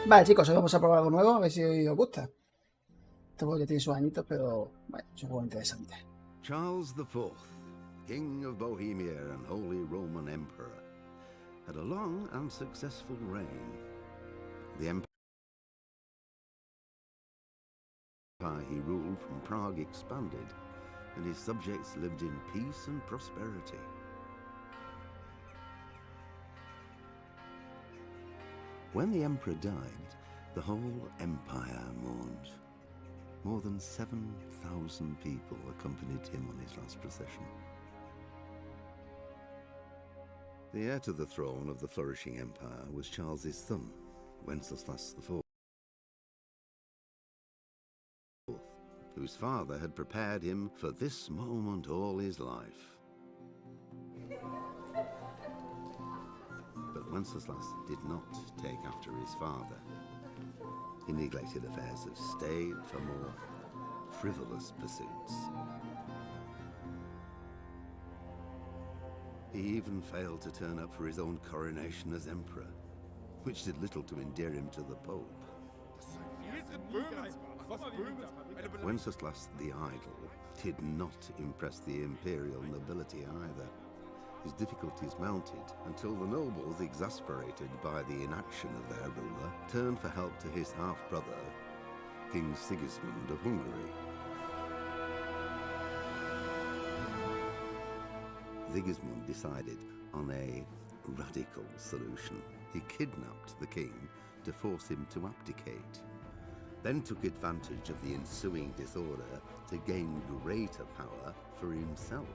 Vale, chicos, hoy vamos a probar algo nuevo, a ver si os gusta. Este juego ya tiene sus añitos, pero bueno, es un juego interesante. Charles IV, King of Bohemia and Holy Roman Emperor, had a long and successful reign. The empire he ruled from Prague expanded, and his subjects lived in peace and prosperity. When the emperor died, the whole empire mourned. More than 7,000 people accompanied him on his last procession. The heir to the throne of the flourishing empire was Charles's son, Wenceslas IV, whose father had prepared him for this moment all his life. But Wenceslas did not take after his father. He neglected affairs of state for more frivolous pursuits. He even failed to turn up for his own coronation as emperor, which did little to endear him to the Pope. Wenceslas the Idle did not impress the imperial nobility either. His difficulties mounted until the nobles, exasperated by the inaction of their ruler, turned for help to his half-brother, King Sigismund of Hungary. Sigismund decided on a radical solution. He kidnapped the king to force him to abdicate, then took advantage of the ensuing disorder to gain greater power for himself.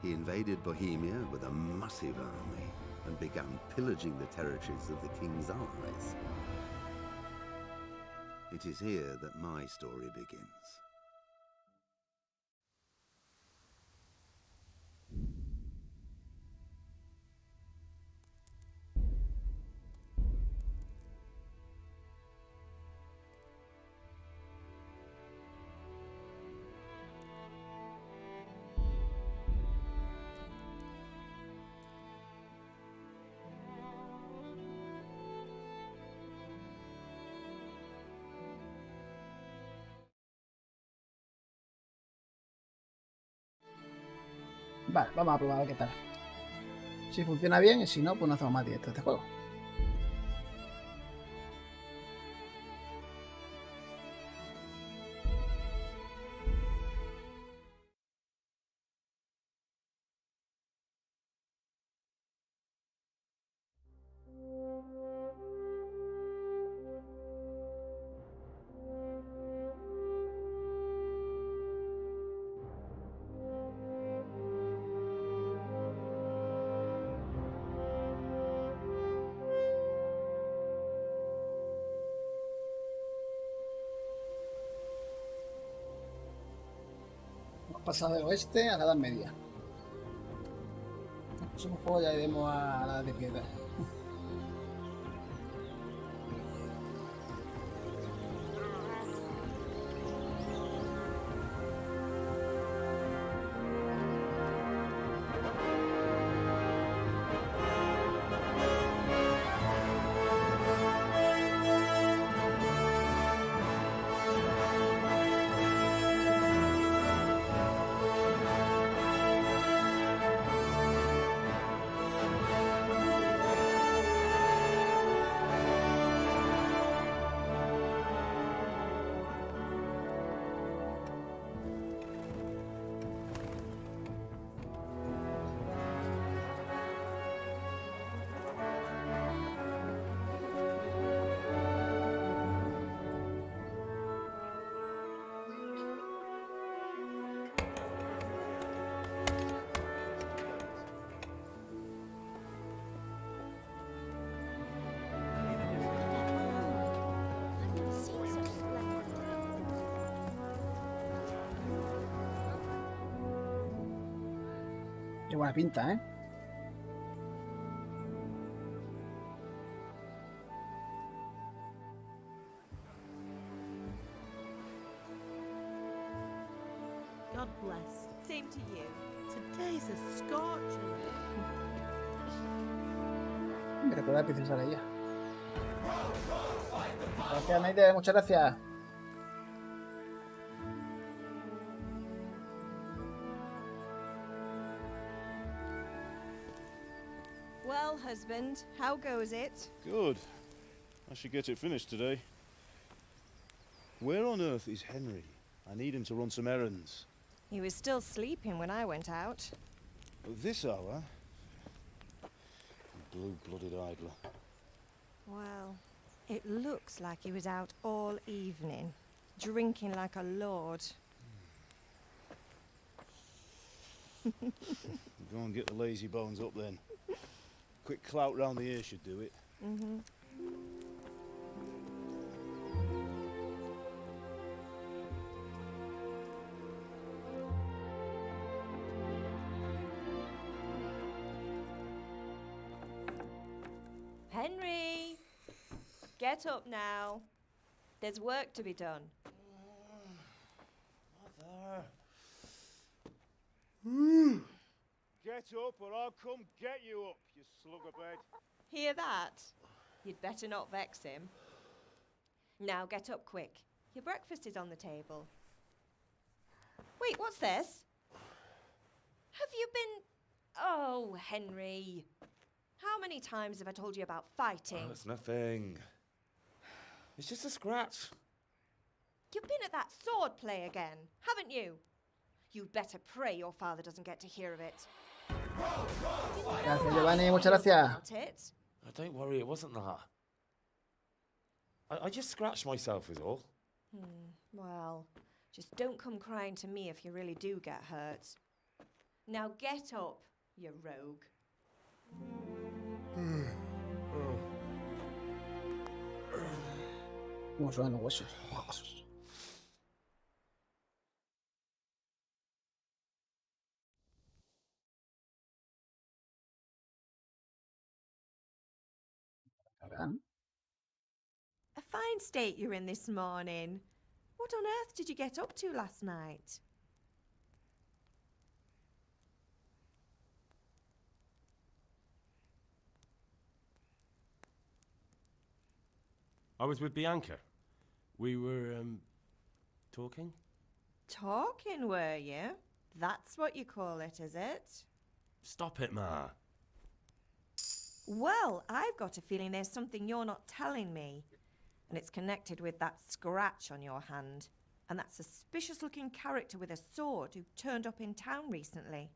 He invaded Bohemia with a massive army and began pillaging the territories of the king's allies. It is here that my story begins. Vale, vamos a probar a ver qué tal. Si funciona bien y si no, pues no hacemos más directo este juego. Hemos pasado del oeste a la Edad Media. En el próximo juego ya iremos a la Edad de Piedra. Qué buena pinta, ¿eh? God bless. Same to you. Today's a scorcher. Me recuerda a Princesa Leia. Gracias, Neide, muchas gracias. Well, husband, how goes it? Good. I should get it finished today. Where on earth is Henry? I need him to run some errands. He was still sleeping when I went out. At this hour? Blue-blooded idler. Well, it looks like he was out all evening, drinking like a lord. Go and get the lazy bones up then. Quick clout round the ear should do it. Mm-hmm. Henry! Get up now. There's work to be done. Mother. Get up or I'll come get you up, you slugabed. Hear that? You'd better not vex him. Now get up quick. Your breakfast is on the table. Wait, what's this? Have you been... Oh, Henry. How many times have I told you about fighting? Oh, it's nothing. It's just a scratch. You've been at that sword play again, haven't you? You'd better pray your father doesn't get to hear of it. Gracias, Giovanni, muchas gracias. About it. Oh, don't worry, it wasn't that. I just scratched myself is all. Well, just don't come crying to me if you really do get hurt. Now get up, you rogue. ¿Cómo suenan los huesos? Cabrón. A fine state you're in this morning. What on earth did you get up to last night? I was with Bianca. We were, talking? Talking, were you? That's what you call it, is it? Stop it, Ma. Well, I've got a feeling there's something you're not telling me. And it's connected with that scratch on your hand. And that suspicious-looking character with a sword who turned up in town recently.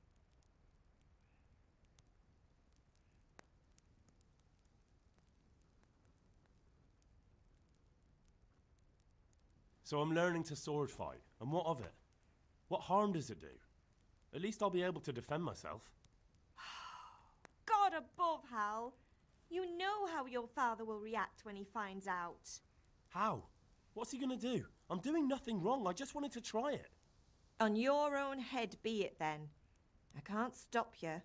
So I'm learning to sword fight. And what of it? What harm does it do? At least I'll be able to defend myself. God above, Hal. You know how your father will react when he finds out. How? What's he gonna do? I'm doing nothing wrong. I just wanted to try it. On your own head be it then. I can't stop you,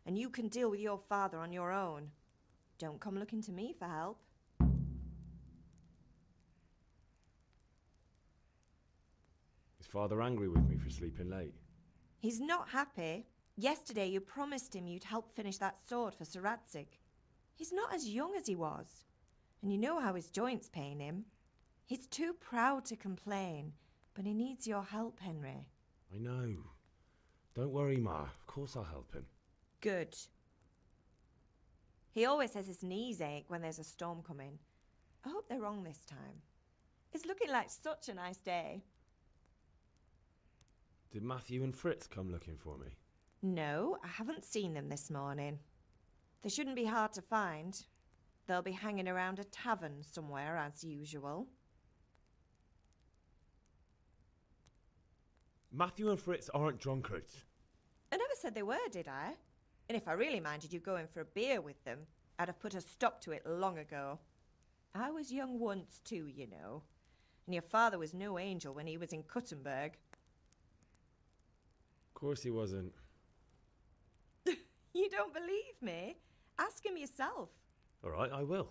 and you can deal with your father on your own. Don't come looking to me for help. Is Father angry with me for sleeping late? He's not happy. Yesterday you promised him you'd help finish that sword for Sir Radzig. He's not as young as he was, and you know how his joints pain him. He's too proud to complain, but he needs your help, Henry. I know. Don't worry, Ma. Of course I'll help him. Good. He always says his knees ache when there's a storm coming. I hope they're wrong this time. It's looking like such a nice day. Did Matthew and Fritz come looking for me? No, I haven't seen them this morning. They shouldn't be hard to find. They'll be hanging around a tavern somewhere as usual. Matthew and Fritz aren't drunkards. I never said they were, did I? And if I really minded you going for a beer with them, I'd have put a stop to it long ago. I was young once too, you know. And your father was no angel when he was in Kuttenberg. Of course he wasn't. You don't believe me? Ask him yourself. All right, I will.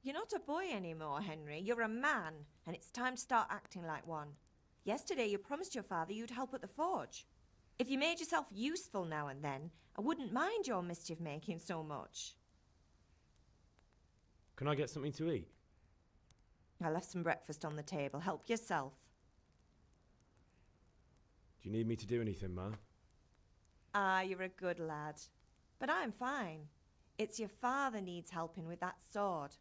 You're not a boy anymore, Henry. You're a man, and it's time to start acting like one. Yesterday you promised your father you'd help at the forge. If you made yourself useful now and then, I wouldn't mind your mischief-making so much. Can I get something to eat? I left some breakfast on the table. Help yourself. Do you need me to do anything, Ma? Ah, you're a good lad. But I'm fine. It's your father needs helping with that sword.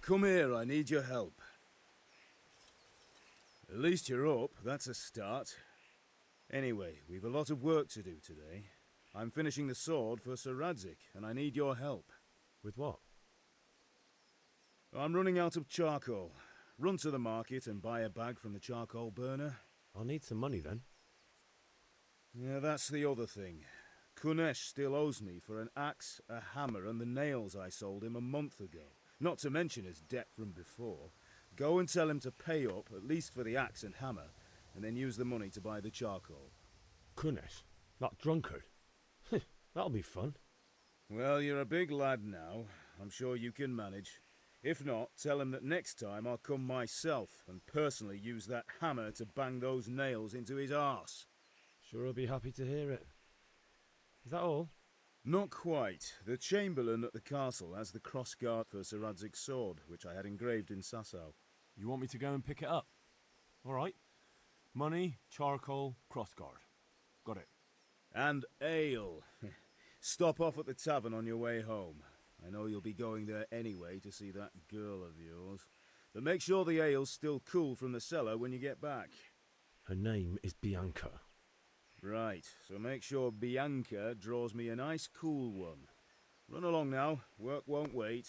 Come here, I need your help. At least you're up, that's a start. Anyway, we've a lot of work to do today. I'm finishing the sword for Sir Radzig, and I need your help. With what? I'm running out of charcoal. Run to the market and buy a bag from the charcoal burner. I'll need some money then. Yeah, that's the other thing. Kunesh still owes me for an axe, a hammer, and the nails I sold him a month ago. Not to mention his debt from before. Go and tell him to pay up, at least for the axe and hammer, and then use the money to buy the charcoal. Kunesh? That drunkard? That'll be fun. Well, you're a big lad now. I'm sure you can manage. If not, tell him that next time I'll come myself and personally use that hammer to bang those nails into his arse. Sure I'll be happy to hear it. Is that all? Not quite. The Chamberlain at the castle has the crossguard for Sir Radzig's sword, which I had engraved in Sasau. You want me to go and pick it up? All right. Money, charcoal, crossguard. Got it. And ale. Stop off at the tavern on your way home. I know you'll be going there anyway to see that girl of yours. But make sure the ale's still cool from the cellar when you get back. Her name is Bianca. Right, so make sure Bianca draws me a nice cool one. Run along now, work won't wait.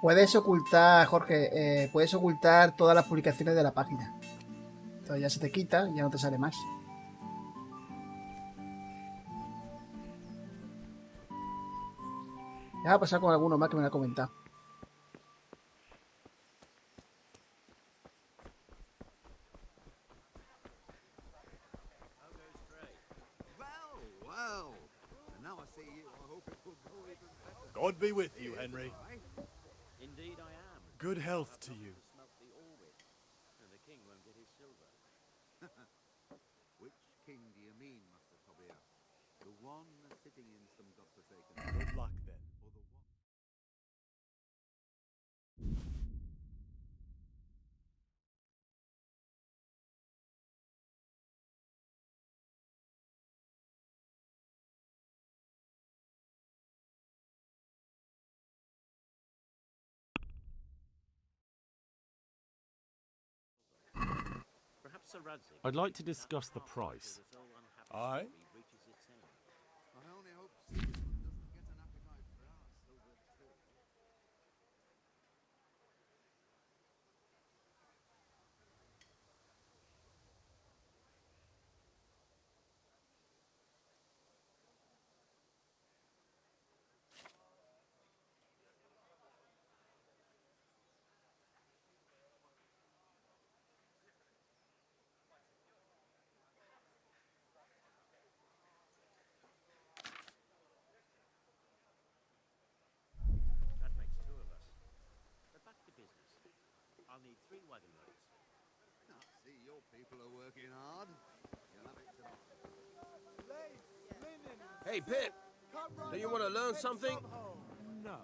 Puedes ocultar, Jorge, puedes ocultar todas las publicaciones de la página. Entonces ya se te quita, ya no te sale más. Ya va a pasar con alguno más que me lo ha comentado. Well. And now I see you, I hope it will go even better. God be with you, Henry. Indeed I am. Good health to you. The king won't get his silver. Which king do you mean, Master Tobias? The one sitting in some godforsaken... Good luck, then. Or the one... Perhaps Sir Radzig. I'd like to discuss the price. Aye? Reaches its end. I only hope Sigismund doesn't get an appetite for our silver too. That makes two of us. But back to business. I'll need 3 wagon loads. I see your people are working hard. You'll have it tomorrow. Hey, Pip! Do you want to learn something? No.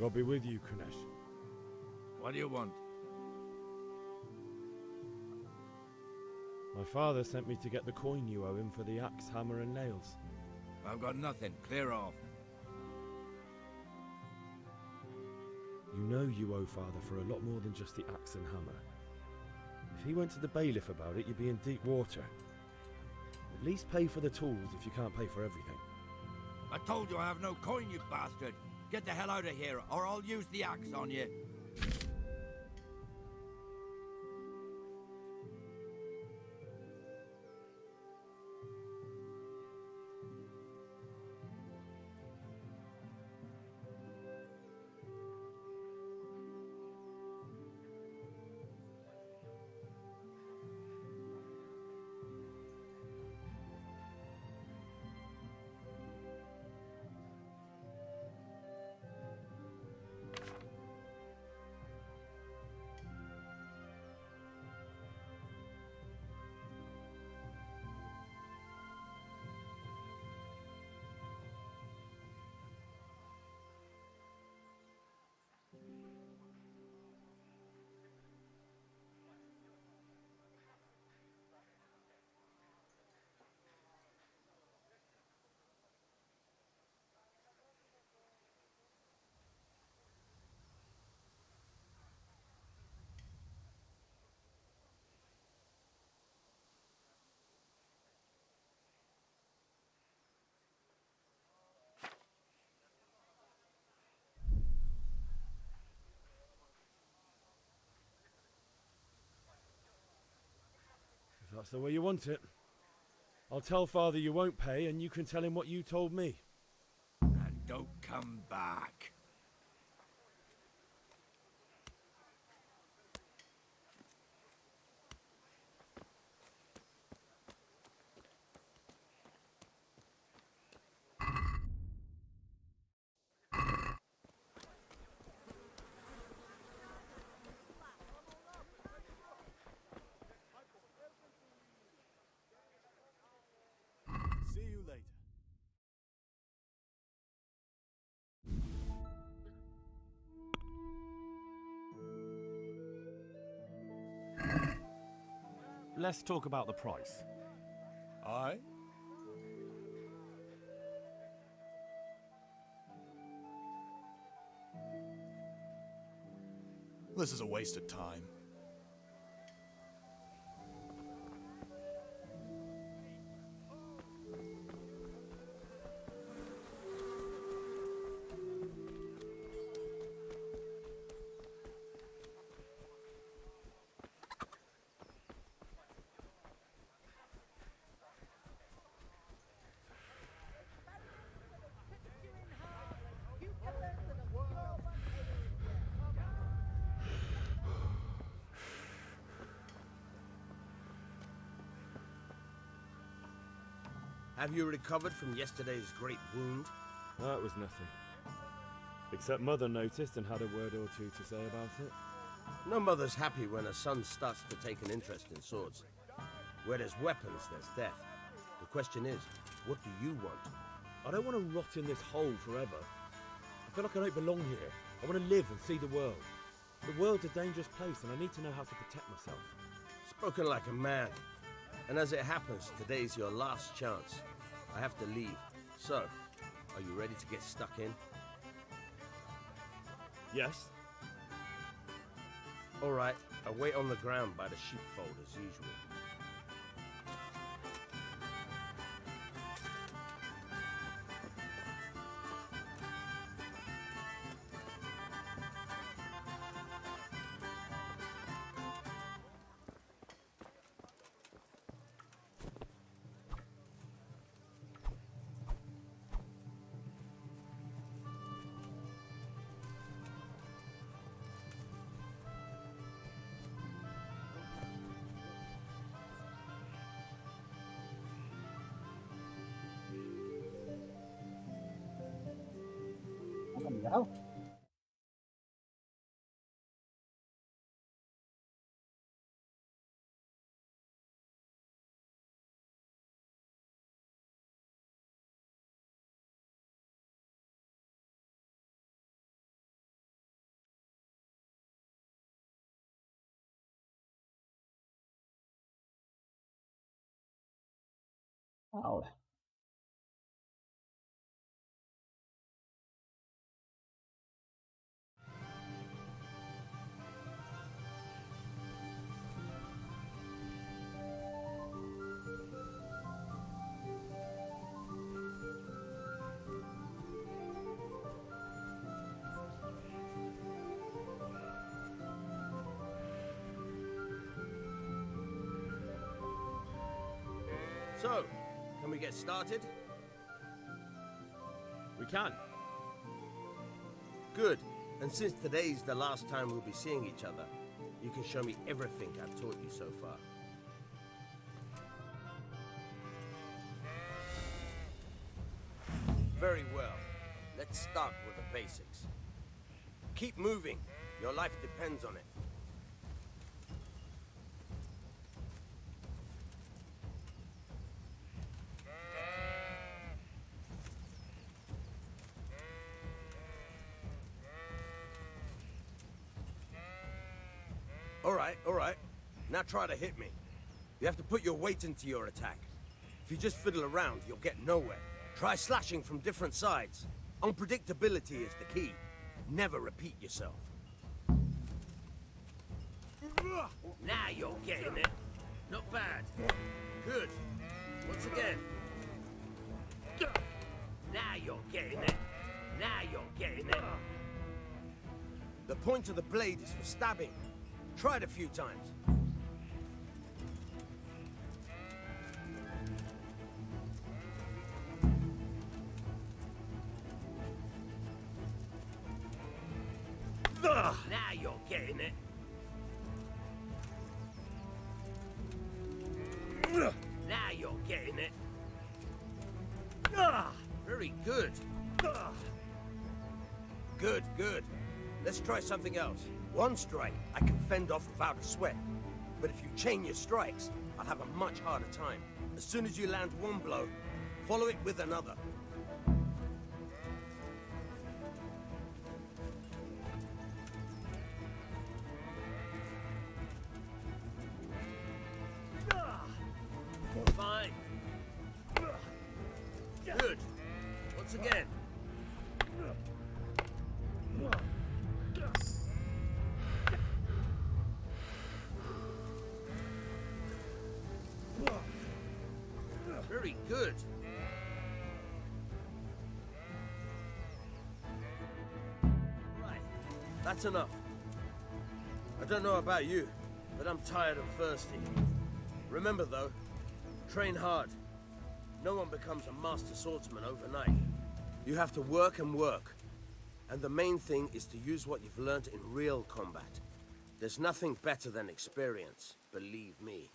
God be with you, Kunesh. What do you want? My father sent me to get the coin you owe him for the axe, hammer, and nails. I've got nothing. Clear off. You know you owe father for a lot more than just the axe and hammer. If he went to the bailiff about it, you'd be in deep water. At least pay for the tools if you can't pay for everything. I told you I have no coin, you bastard. Get the hell out of here, or I'll use the axe on you. If that's the way you want it. I'll tell father you won't pay, and you can tell him what you told me. And don't come back. See you later. Let's talk about the price. Aye? This is a waste of time. Have you recovered from yesterday's great wound? That was nothing. Except Mother noticed and had a word or two to say about it. No mother's happy when her son starts to take an interest in swords. Where there's weapons, there's death. The question is, what do you want? I don't want to rot in this hole forever. I feel like I don't belong here. I want to live and see the world. The world's a dangerous place and I need to know how to protect myself. Spoken like a man. And as it happens, today's your last chance. I have to leave. So, are you ready to get stuck in? Yes? Alright, I'll wait on the ground by the sheepfold as usual. cambiado. Ahora. So, can we get started? We can. Good. And since today's the last time we'll be seeing each other, you can show me everything I've taught you so far. Very well. Let's start with the basics. Keep moving. Your life depends on it. All right. Now try to hit me. You have to put your weight into your attack. If you just fiddle around, you'll get nowhere. Try slashing from different sides. Unpredictability is the key. Never repeat yourself. Now you're getting it. Not bad. Good. Once again. Now you're getting it. Now you're getting it. The point of the blade is for stabbing. Try it a few times. Now you're getting it. Now you're getting it. Very good. Good. Let's try something else. One strike, I can fend off without a sweat. But if you chain your strikes, I'll have a much harder time. As soon as you land one blow, follow it with another. Fine. Good. Once again. Very good. Right. That's enough. I don't know about you, but I'm tired and thirsty. Remember though, train hard. No one becomes a master swordsman overnight. You have to work and work. And the main thing is to use what you've learned in real combat. There's nothing better than experience, believe me.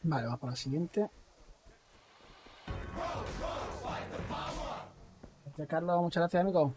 Vale, vamos por la siguiente. Gracias, Carlos. Muchas gracias, amigo.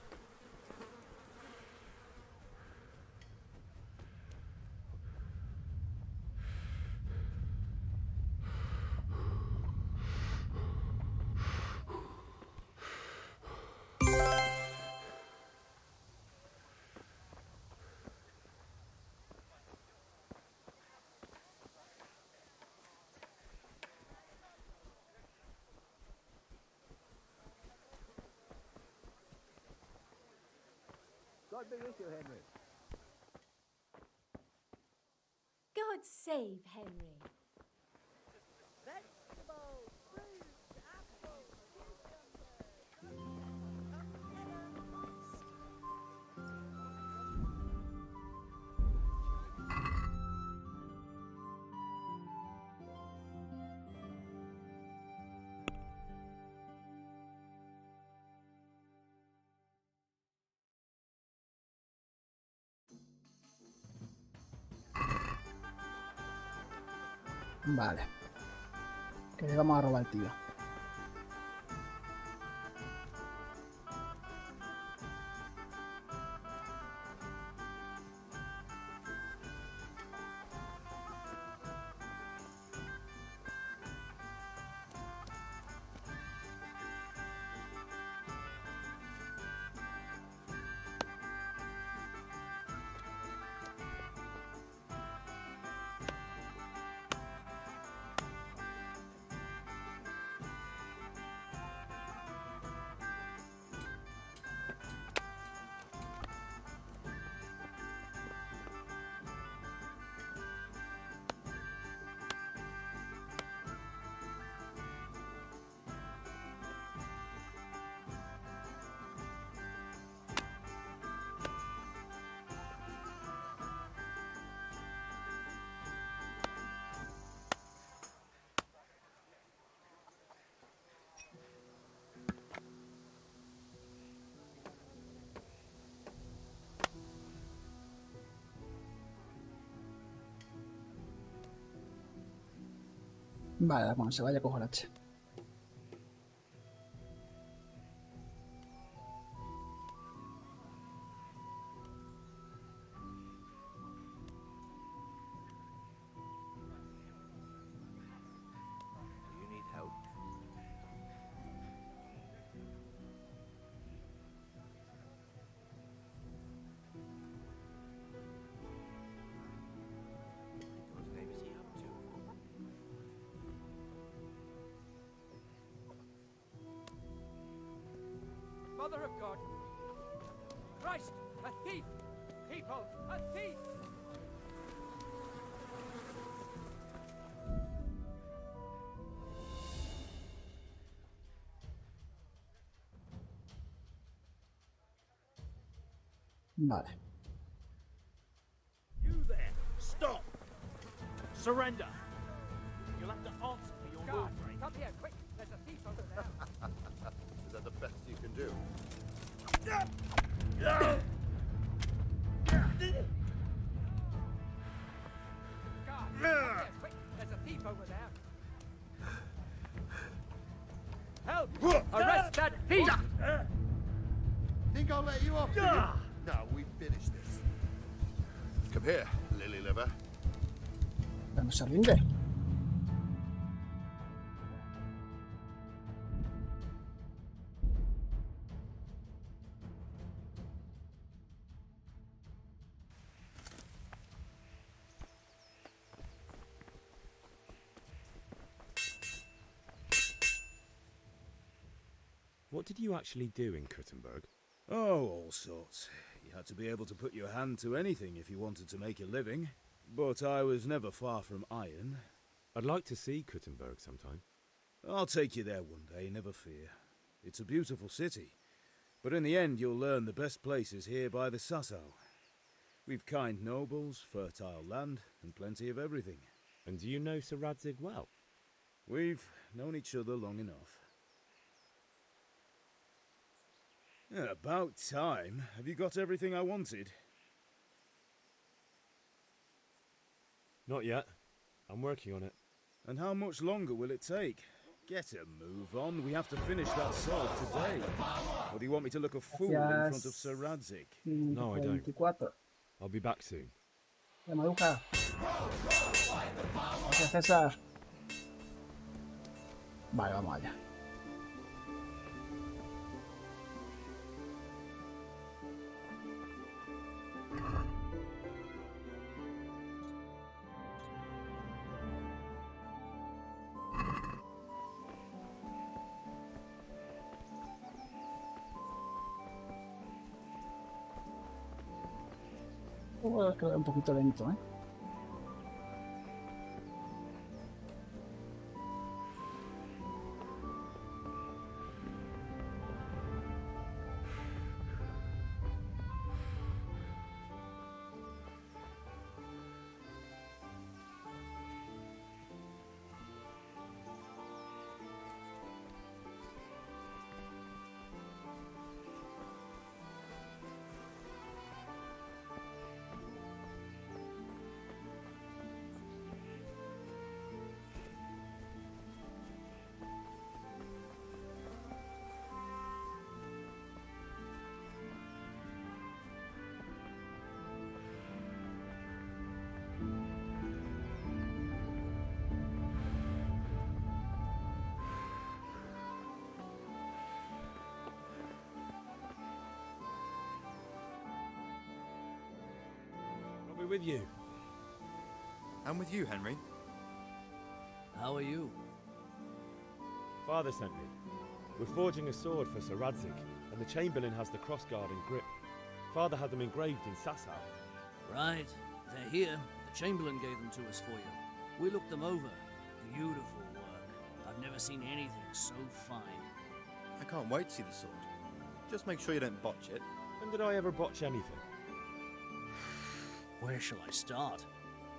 God be with you, Henry. God save Henry. Vale. Que le vamos a robar al tío. Vale, cuando se vaya cojo el hacha. Do you need help? God's name is he up to? Mother of God! Christ! A thief! People! A thief! Vale. You there! Stop! Surrender! You'll have to answer for your God, come here, quick! There's a thief over there! Is that the best you can do? God, come here, quick! There's a thief over there! Help! Arrest that thief! Think I'll let you off? No, we finished this. Come here, lily liver. Pero no se rinde. What did you actually do in Kuttenberg? Oh, all sorts. You had to be able to put your hand to anything if you wanted to make a living. But I was never far from iron. I'd like to see Kuttenberg sometime. I'll take you there one day, never fear. It's a beautiful city. But in the end, you'll learn the best place is here by the Sassau. We've kind nobles, fertile land, and plenty of everything. And do you know Sir Radzig well? We've known each other long enough. About time. Have you got everything I wanted? Not yet. I'm working on it. And how much longer will it take? Get a move on. We have to finish that sword today. Or do you want me to look a fool in front of Sir Radzig? No, I don't. 24. I'll be back soon. Ya, Maduca. Gracias, César. Vale, vamos allá. Es que un poquito lento, ¿eh? with you. I'm with you, Henry. How are you? Father sent me. We're forging a sword for Sir Radzig, and the Chamberlain has the crossguard and grip. Father had them engraved in Sasau. Right. They're here. The Chamberlain gave them to us for you. We looked them over. Beautiful work. I've never seen anything so fine. I can't wait to see the sword. Just make sure you don't botch it. When did I ever botch anything? Where shall I start?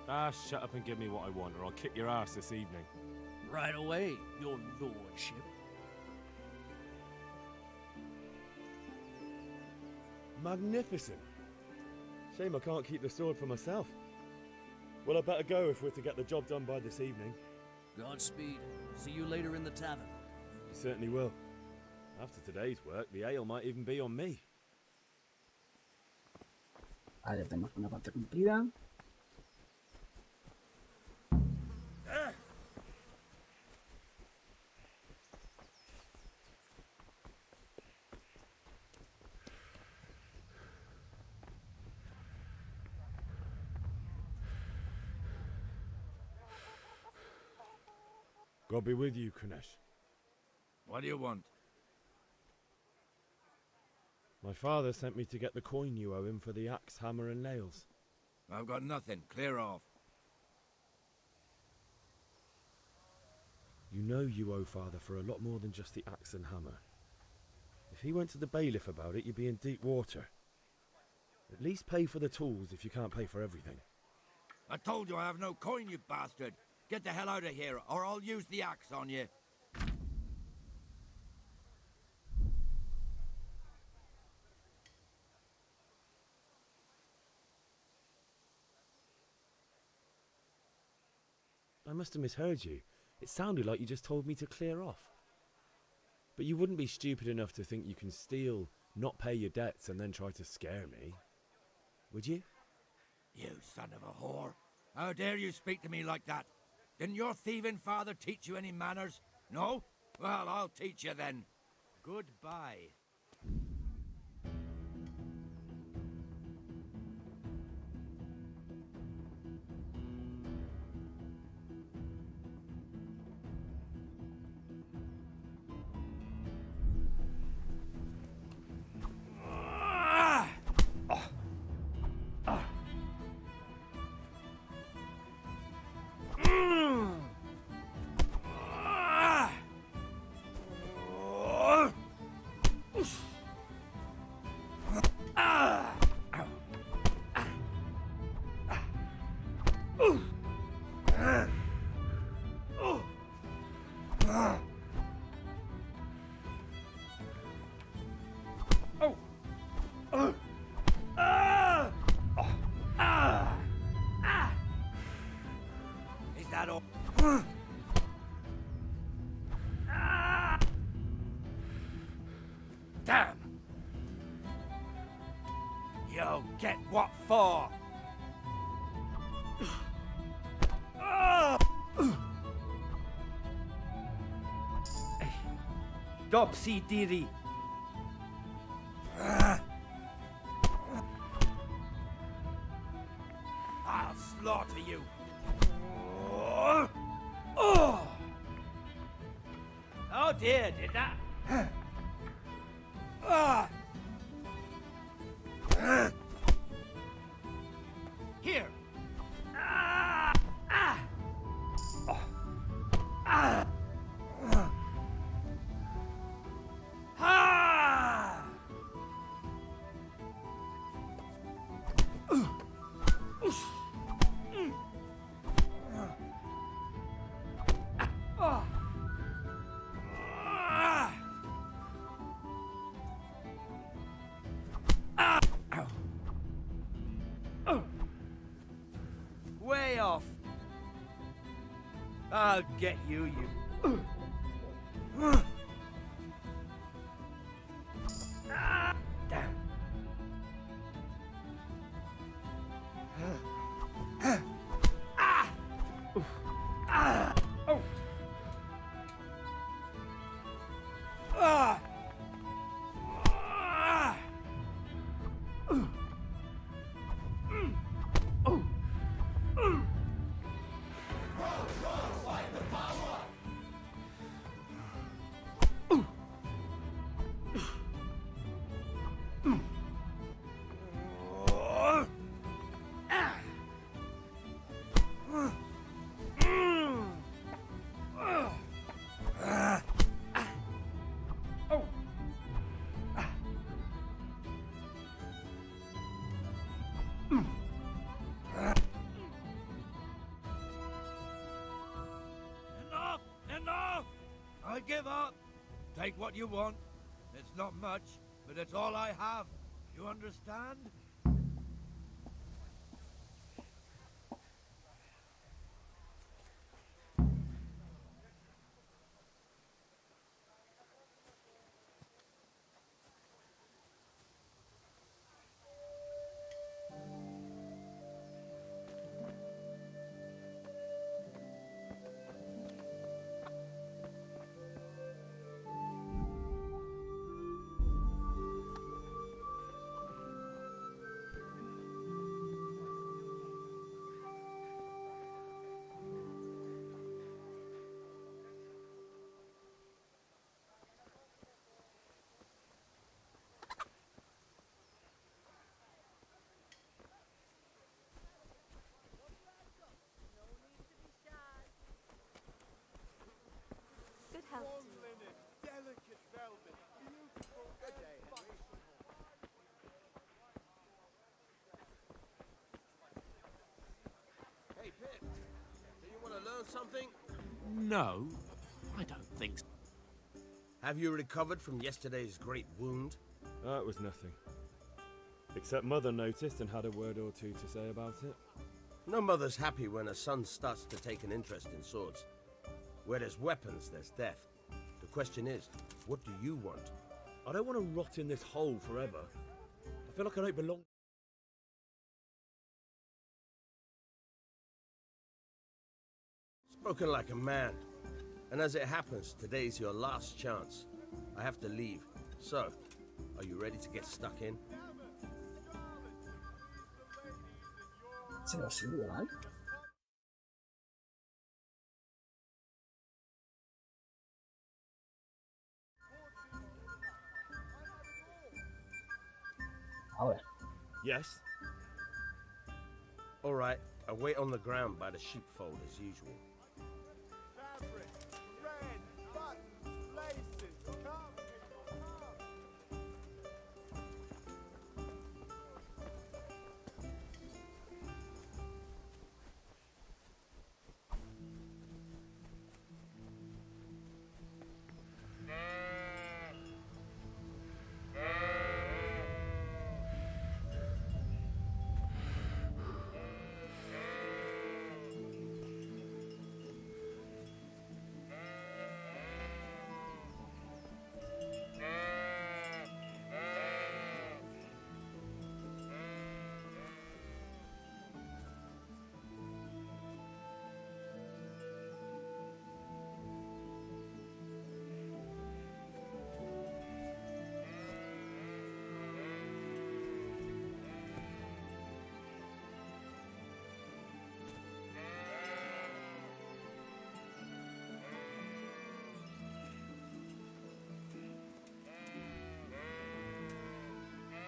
Ah, shut up and give me what I want, or I'll kick your ass this evening. Right away, your lordship. Magnificent. Shame I can't keep the sword for myself. Well, I better go if we're to get the job done by this evening. Godspeed. See you later in the tavern. You certainly will. After today's work, the ale might even be on me. Vale, tenemos una parte cumplida. God be with you, Kunesh. What do you want? My father sent me to get the coin you owe him for the axe, hammer and nails. I've got nothing. Clear off. You know you owe father for a lot more than just the axe and hammer. If he went to the bailiff about it, you'd be in deep water. At least pay for the tools if you can't pay for everything. I told you I have no coin, you bastard. Get the hell out of here, or I'll use the axe on you. I must have misheard you. It sounded like you just told me to clear off. But you wouldn't be stupid enough to think you can steal, not pay your debts, and then try to scare me, would you? You son of a whore. How dare you speak to me like that? Didn't your thieving father teach you any manners? No? Well, I'll teach you then. Goodbye. Is that all? Damn! You'll get what for? Dopsy Diddy. I'll slaughter you. Oh dear, did that? Here. Way off. I'll get you, you. Damn. Oh. give up. Take what you want. It's not much, but it's all I have. You understand? Good health. Warm linen, delicate velvet, beautiful. Good day, Henry. Hey, Pip. Do you want to learn something? No, I don't think so. Have you recovered from yesterday's great wound? It was nothing. Except Mother noticed and had a word or two to say about it. No mother's happy when a son starts to take an interest in swords. Where there's weapons, there's death. The question is, what do you want? I don't want to rot in this hole forever. I feel like I don't belong. Spoken like a man. And as it happens, today's your last chance. I have to leave. So, are you ready to get stuck in? Se lo sigo, ¿vale? Ahora. Yes? All right, I wait on the ground by the sheepfold as usual. Fabric, red, buttons, laces. Come, people, come.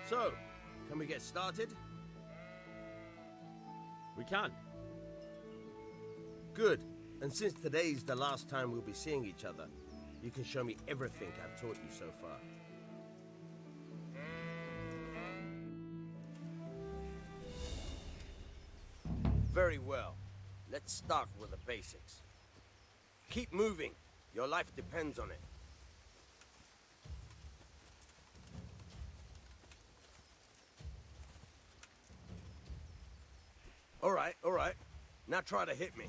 So, can we get started? We can. Good. And since today's the last time we'll be seeing each other, you can show me everything I've taught you so far. Very well. Let's start with the basics. Keep moving. Your life depends on it. All right. Now try to hit me.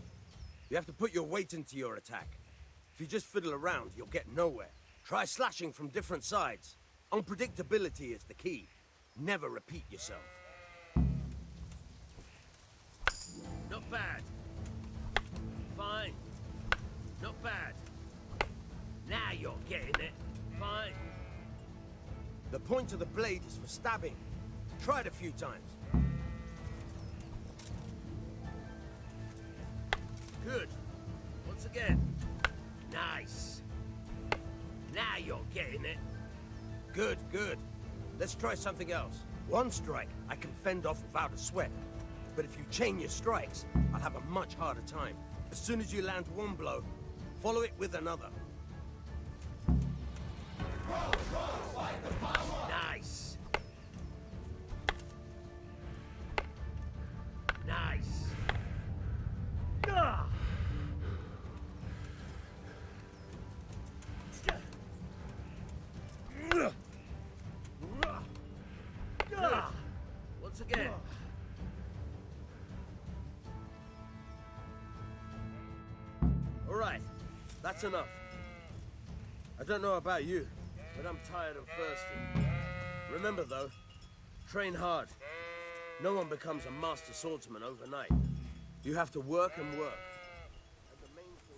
You have to put your weight into your attack. If you just fiddle around, you'll get nowhere. Try slashing from different sides. Unpredictability is the key. Never repeat yourself. Not bad. Fine. Not bad. Now you're getting it. Fine. The point of the blade is for stabbing. Try it a few times. Good. Once again. Nice. Now you're getting it. Good. Let's try something else. One strike I can fend off without a sweat. But if you chain your strikes, I'll have a much harder time. As soon as you land one blow, follow it with another. Nice. Nice. That's enough. I don't know about you, but I'm tired and thirsty. Remember though, train hard. No one becomes a master swordsman overnight. You have to work and work. And the main thing...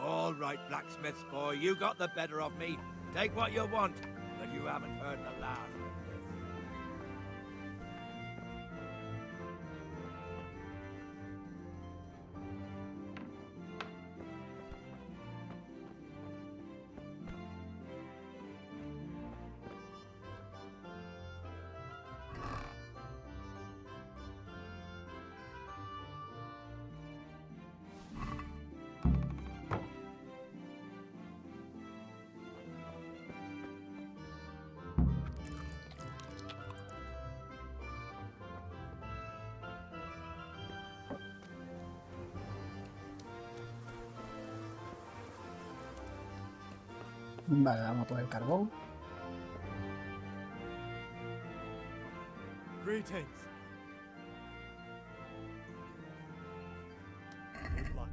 All right, blacksmith's boy, you got the better of me. Take what you want, but you haven't heard the last. Vale, vamos a poner carbón. Greetings. Good luck.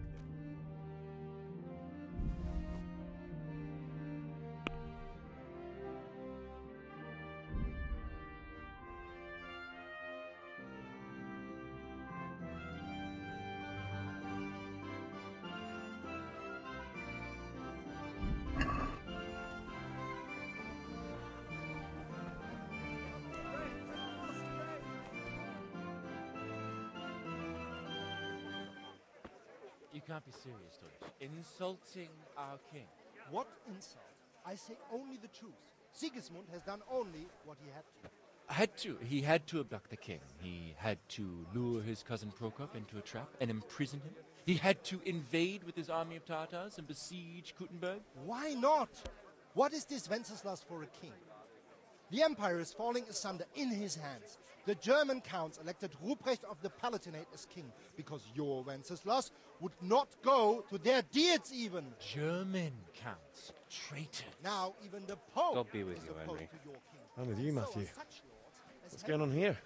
You can't be serious, Deutsch. Insulting our king. What insult? I say only the truth. Sigismund has done only what he had to. He had to abduct the king. He had to lure his cousin Prokop into a trap and imprison him. He had to invade with his army of Tartars and besiege Kuttenberg. Why not? What is this Wenceslas for a king? The empire is falling asunder in his hands. The German counts elected Ruprecht of the Palatinate as king because your Wenceslas would not go to their deeds even. German counts. Traitors. Now even the Pope God be with is you, opposed Henry. to your king. I'm with you, Matthew. So such lords as What's going on here?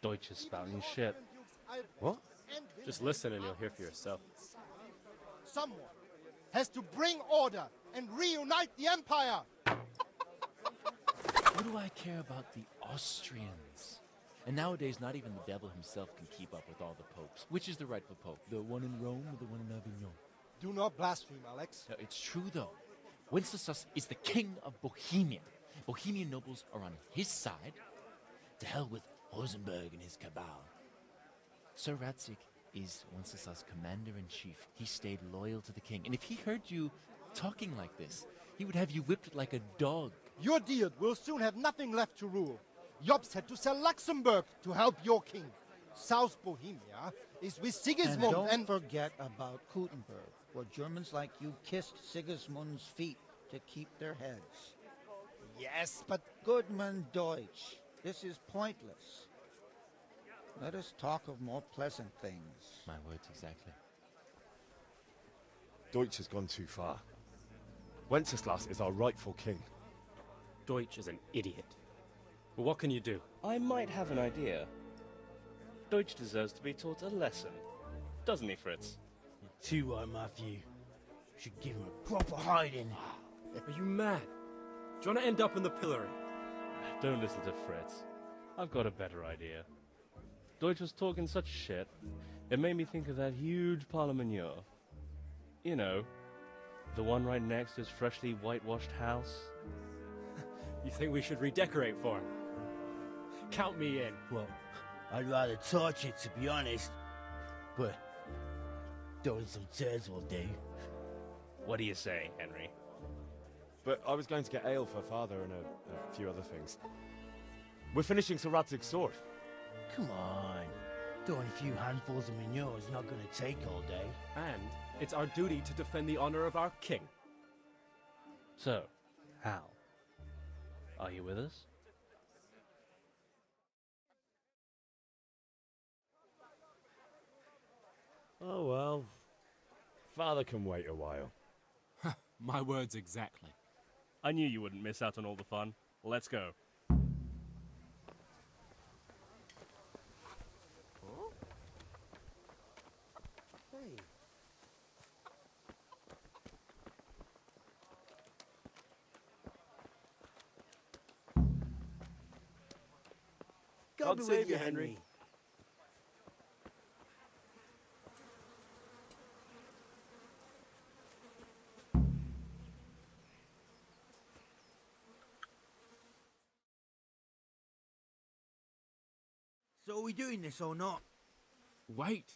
Deutsch is spouting shit. What? Just listen and you'll hear for yourself. Someone has to bring order and reunite the empire. What do I care about the Austrians? And nowadays, not even the devil himself can keep up with all the popes. Which is the rightful pope? The one in Rome or the one in Avignon? Do not blaspheme, Alex. No, it's true, though. Wenceslas is the king of Bohemia. Bohemian nobles are on his side. To hell with Rosenberg and his cabal. Sir Radzik is Wenceslas' commander-in-chief. He stayed loyal to the king. And if he heard you talking like this, he would have you whipped like a dog. Your deed will soon have nothing left to rule. Jobst had to sell Luxembourg to help your king. South Bohemia is with Sigismund and don't forget about Kuttenberg, where Germans like you kissed Sigismund's feet to keep their heads. Yes, but... Goodman Deutsch, this is pointless. Let us talk of more pleasant things. My words exactly. Deutsch has gone too far. Wenceslas is our rightful king. Deutsch is an idiot. But what can you do? I might have an idea. Deutsch deserves to be taught a lesson. Doesn't he, Fritz? You're too right, Matthew. Should give him a proper hiding. Are you mad? Do you want to end up in the pillory? Don't listen to Fritz. I've got a better idea. Deutsch was talking such shit, it made me think of that huge parliament. You know, the one right next to his freshly whitewashed house. You think we should redecorate for him? Count me in. Well, I'd rather torch it, to be honest. But throwing some tears will do. What do you say, Henry? but I was going to get ale for Father and a few other things. We're finishing Sir Radzig's sword. Come on. Throwing a few handfuls of manure is not going to take all day. And it's our duty to defend the honor of our king. So, Hal, are you with us? Oh well. Father can wait a while. My words exactly. I knew you wouldn't miss out on all the fun. Let's go. Hey. God save you, Henry. So are we doing this or not? Wait.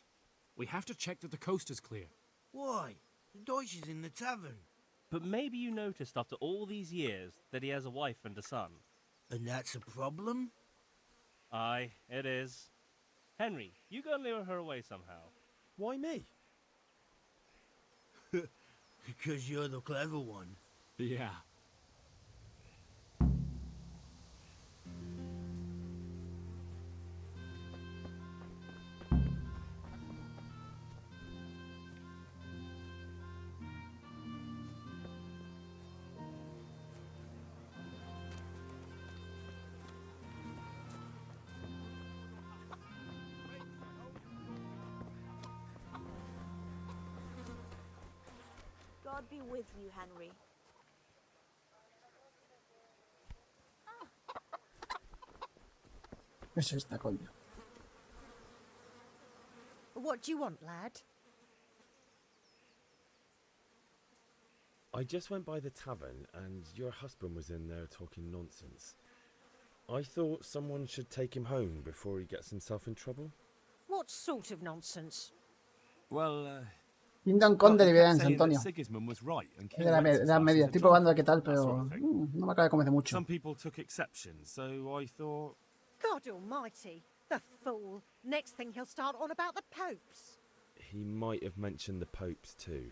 We have to check that the coast is clear. Why? The Deutsch is in the tavern. But maybe you noticed after all these years that he has a wife and a son. And that's a problem? Aye, it is. Henry, you go and lure her away somehow. Why me? Because you're the clever one. Yeah. God be with you, Henry. ¿Qué es esta, coño? What do you want, lad? I just went by the tavern and your husband was in there talking nonsense. I thought someone should take him home before he gets himself in trouble. What sort of nonsense? Well, Pinta un conde de he kept Deliverance, saying that Antonio. Sigismund was right and Es King de la Wenceslas media. was a Estoy probando a qué drunkard, tal, that sort pero of thing. no me acaba de convencer mucho. Some people took exception, so I thought... God almighty, the fool. Next thing he'll start on about the popes. He might have mentioned the popes too.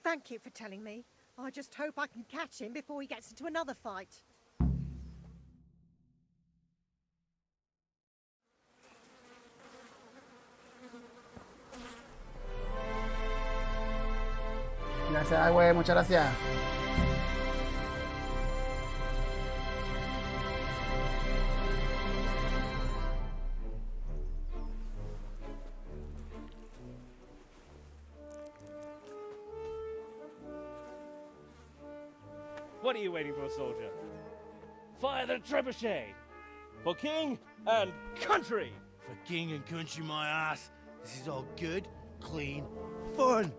Thank you for telling me. I just hope I can catch him before he gets into another fight. Gracias, güey, muchas gracias. What are you waiting for, soldier? Fire the trebuchet! For king and country! For king and country, my ass. This is all good, clean, fun.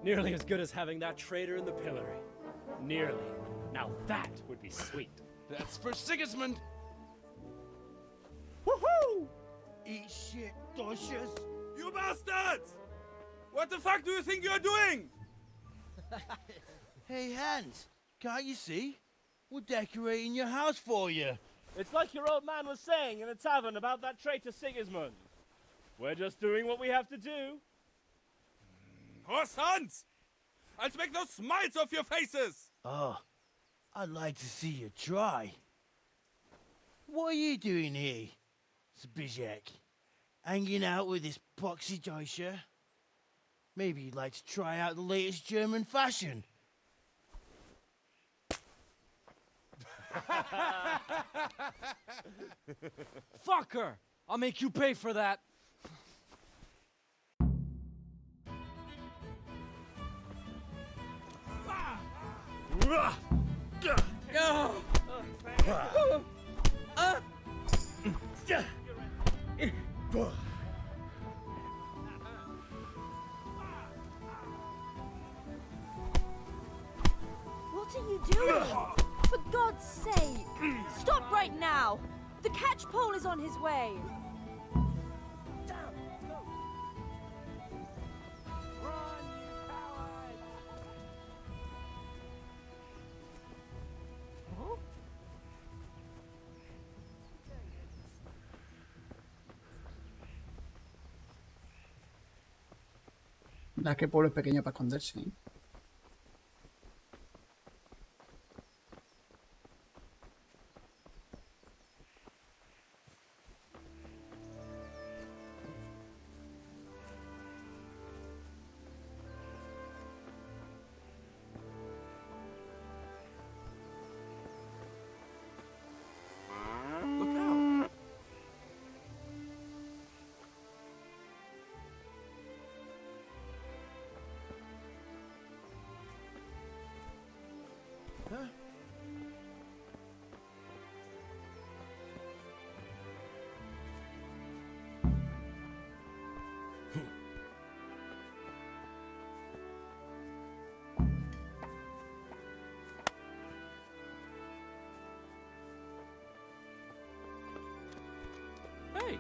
Nearly as good as having that traitor in the pillory. Nearly. Now that would be sweet. That's for Sigismund! Woohoo! Eat shit, Deutsches. You bastards! What the fuck do you think you're doing? Hey, Hans, can't you see? We're decorating your house for you. It's like your old man was saying in the tavern about that traitor Sigismund. We're just doing what we have to do. Horse Hans! I'll make those smiles off your faces! Oh, I'd like to see you try. What are you doing here, Zbigniew? Hanging out with this poxy Deutscher? Maybe you'd like to try out the latest German fashion. Fucker! I'll make you pay for that. What are you doing? For God's sake! Stop right now! The catch pole is on his way! La que el pueblo es pequeño para esconderse, ¿eh? Look out! Huh? Hey!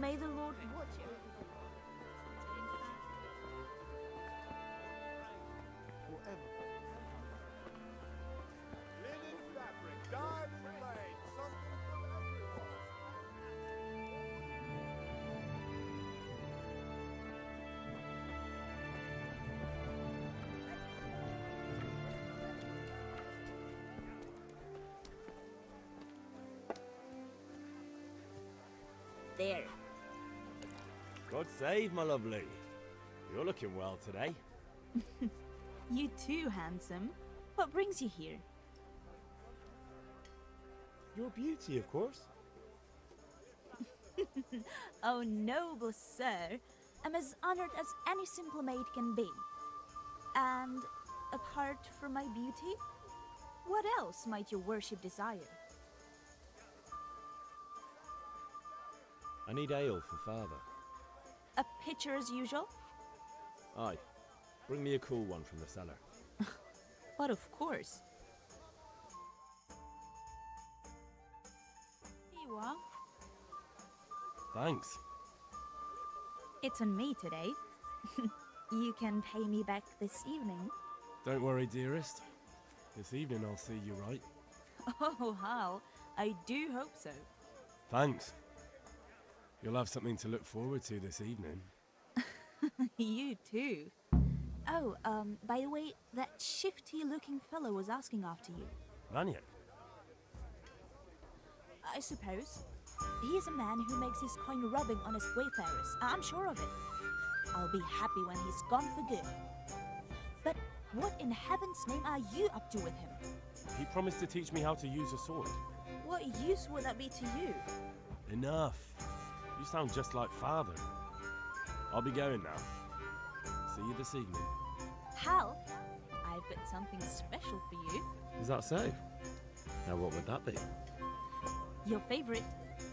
May the Lord watch you. Linen fabric, dyed from lane, something from everyone. There. God save, my lovely. You're looking well today. You too, handsome. What brings you here? Your beauty, of course. Oh, noble sir. I'm as honored as any simple maid can be. And apart from my beauty, what else might your worship desire? I need ale for father. A pitcher as usual? Aye. Bring me a cool one from the cellar. But of course. Here you are. Thanks. It's on me today. You can pay me back this evening. Don't worry, dearest. This evening I'll see you right. Oh, Hal, I do hope so. Thanks. You'll have something to look forward to this evening. You too. Oh, by the way, that shifty-looking fellow was asking after you. Vanya? I suppose. He is a man who makes his coin rubbing on his wayfarers. I'm sure of it. I'll be happy when he's gone for good. But what in heaven's name are you up to with him? He promised to teach me how to use a sword. What use would that be to you? Enough. You sound just like father. I'll be going now. See you this evening. Hal, I've got something special for you. Is that so? Now what would that be? Your favorite,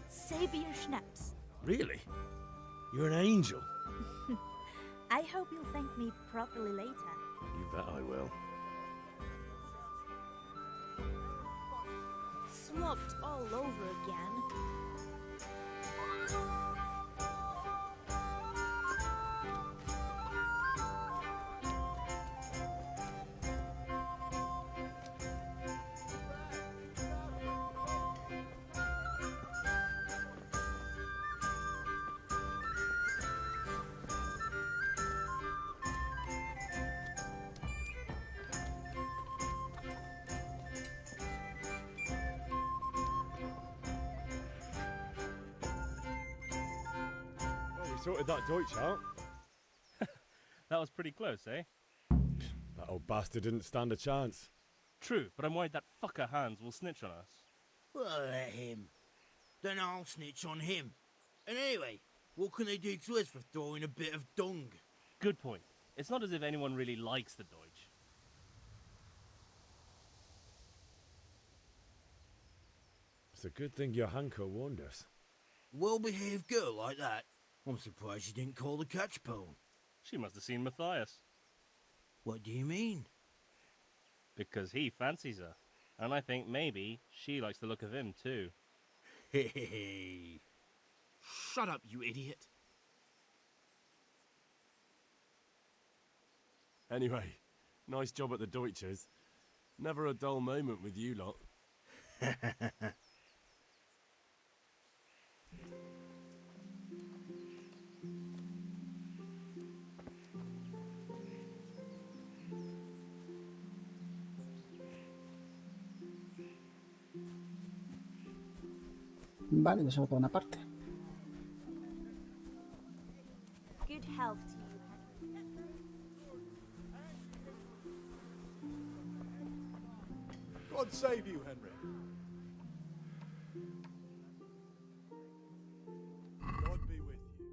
Sabier Schnapps. Really? You're an angel. I hope you'll thank me properly later. You bet I will. Slopped all over again. Sorted that Deutsch out. That was pretty close, eh? That old bastard didn't stand a chance. True, but I'm worried that fucker Hans will snitch on us. Well, let him. Then I'll snitch on him. And anyway, what can they do to us for throwing a bit of dung? Good point. It's not as if anyone really likes the Deutsch. It's a good thing your Hanko warned us. Well-behaved girl like that. I'm surprised she didn't call the catch pole. She must have seen Matthias. What do you mean? Because he fancies her. And I think maybe she likes the look of him too. Hey. Shut up, you idiot. Anyway, nice job at the Deutschers. Never a dull moment with you lot. Vale, eso por una parte. Good health to you, Henry. God save you, Henry. God be with you.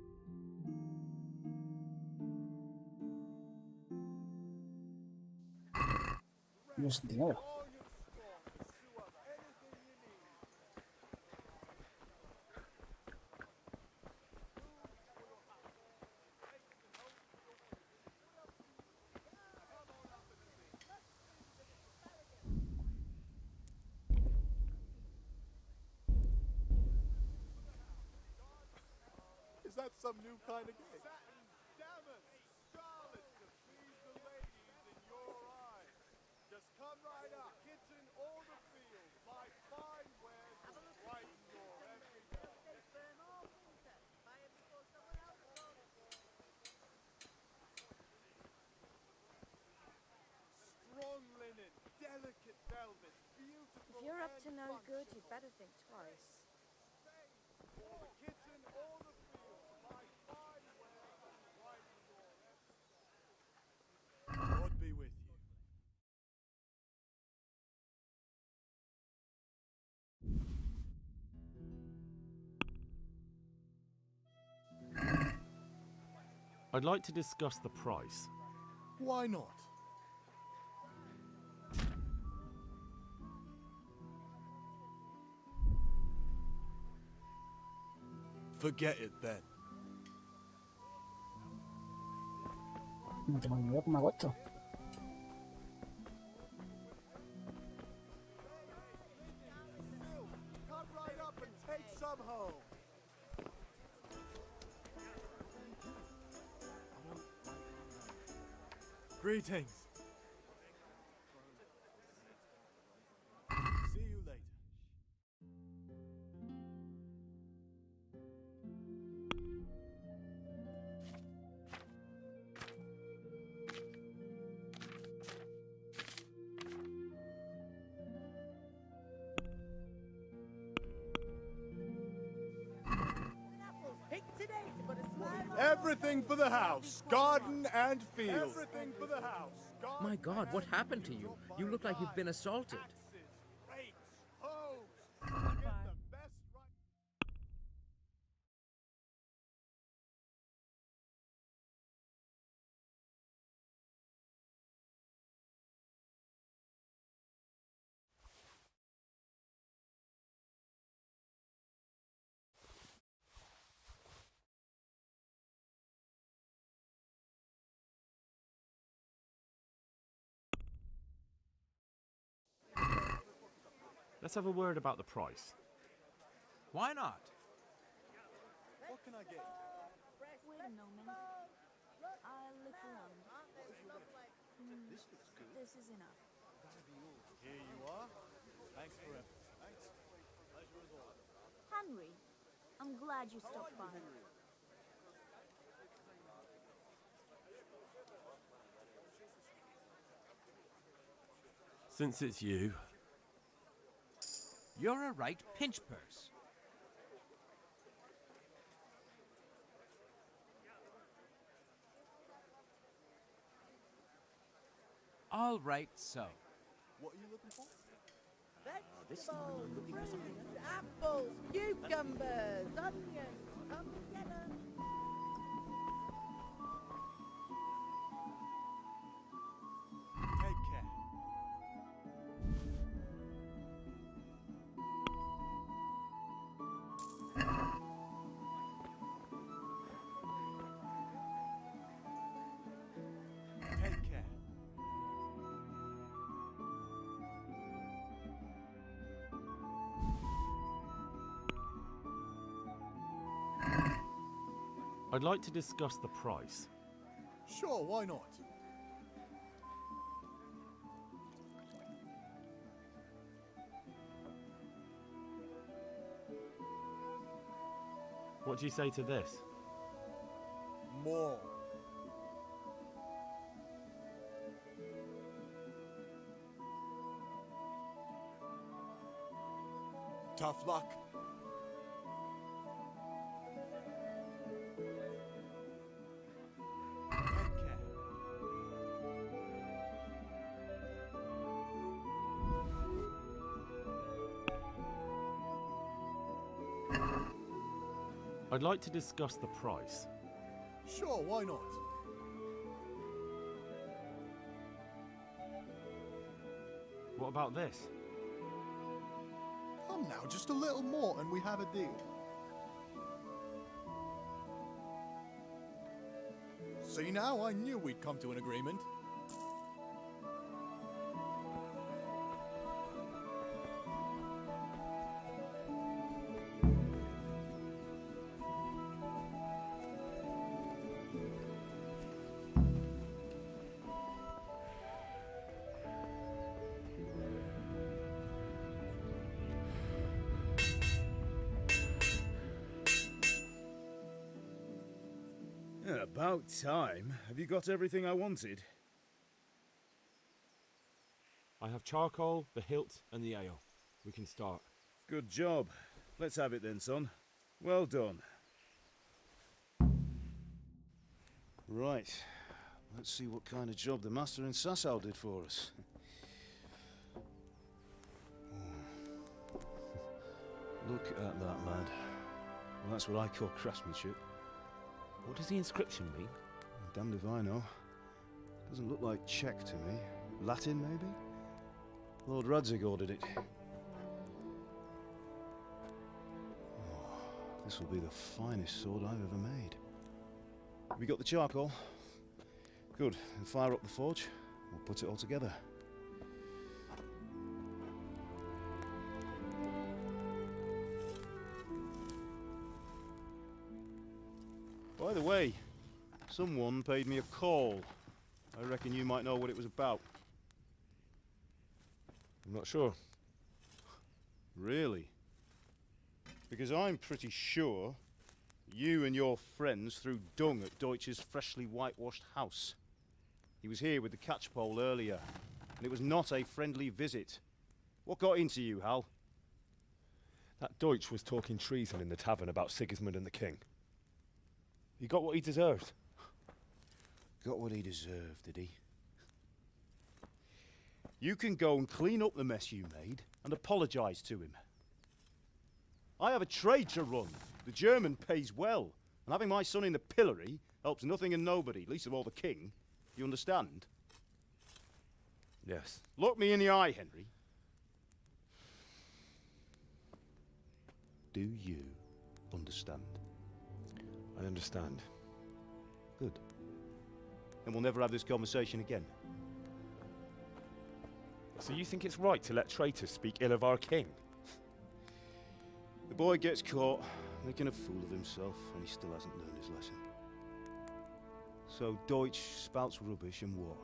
No es dinero. Is that some new kind of game? Satin, damask, scarlet to please the ladies in your eyes. Just come right up. Kitten or the field, my fine wares will brighten your every day. Strong linen, delicate velvet, beautiful. If you're up to and no good, functional. you'd better think twice. Kitten or the field, my fine wares will brighten your every day. God be with you. I'd like to discuss the price. Why not? Forget it then. No tengo ni idea cómo hago esto. Come right up and take some home. Greetings. See you later. Everything for the house, garden and field. Everything for the house. My God, what happened to you? You look like you've been assaulted. Let's have a word about the price. Why not? What can I get? Wait a moment. I'll look around. This is enough. Here you are. Thanks for everything. Thanks. Pleasure as always. Henry, I'm glad you stopped by. Since it's you, You're a right pinch purse. All right, so. What are you looking for? Vegetables, fruits, apples, cucumbers, onions, come together. Take care. Take care. I'd like to discuss the price. Sure, why not? What do you say to this? More. Tough luck. I'd like to discuss the price. Sure, why not? What about this? Come now, just a little more and we have a deal. See now, I knew we'd come to an agreement. About time. Have you got everything I wanted? I have charcoal, the hilt, and the ale. We can start. Good job. Let's have it then, son. Well done. Right. Let's see what kind of job the master in Sasau did for us. Look at that, lad. Well, that's what I call craftsmanship. What does the inscription mean? Damned if I know. Doesn't look like Czech to me. Latin, maybe? Lord Radzig ordered it. Oh, this will be the finest sword I've ever made. We got the charcoal? Good. Then fire up the forge. We'll put it all together. By the way, someone paid me a call. I reckon you might know what it was about. I'm not sure. Really? Because I'm pretty sure you and your friends threw dung at Deutsch's freshly whitewashed house. He was here with the catchpole earlier, and it was not a friendly visit. What got into you, Hal? That Deutsch was talking treason in the tavern about Sigismund and the king. He got what he deserved. Got what he deserved, did he? You can go and clean up the mess you made and apologise to him. I have a trade to run. The German pays well, and having my son in the pillory helps nothing and nobody, least of all the king. You understand? Yes. Look me in the eye, Henry. Do you understand? I understand. Good. Then we'll never have this conversation again. So you think it's right to let traitors speak ill of our king? The boy gets caught, making a fool of himself, and he still hasn't learned his lesson. So Deutsch spouts rubbish, and what?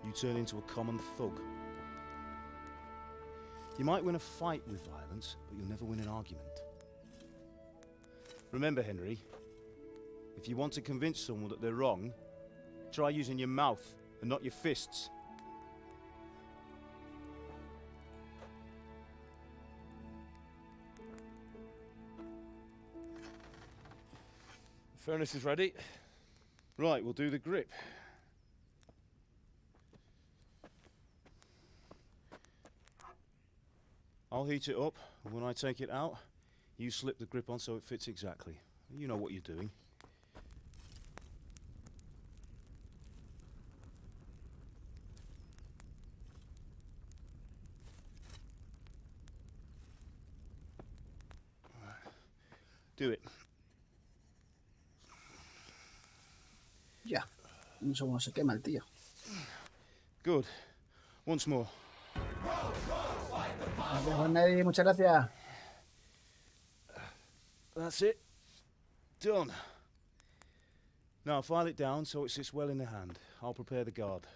You turn into a common thug. You might win a fight with violence, but you'll never win an argument. Remember, Henry, if you want to convince someone that they're wrong, try using your mouth and not your fists. The furnace is ready. Right, we'll do the grip. I'll heat it up, and when I take it out, you slip the grip on so it fits exactly. You know what you're doing. Do it. Ya. Un segundo, se quema el tío. Good. Once more. Gracias, Juan Neddy, muchas gracias. That's it. Done. Now file it down so it sits well in the hand. I'll prepare the guard.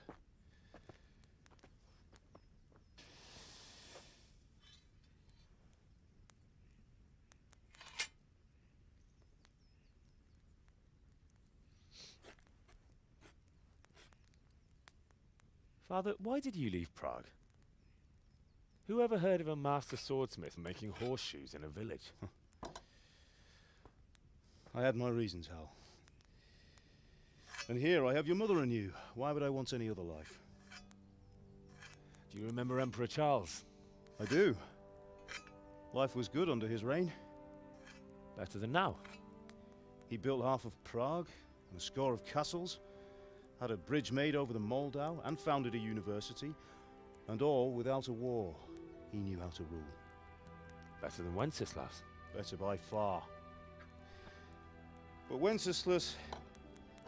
Father, why did you leave Prague? Who ever heard of a master swordsmith making horseshoes in a village? I had my reasons, Hal. And here I have your mother and you. Why would I want any other life? Do you remember Emperor Charles? I do. Life was good under his reign. Better than now. He built half of Prague and a score of castles, had a bridge made over the Moldau, and founded a university, and all without a war. He knew how to rule. Better than Wenceslas. Better by far. But Wenceslas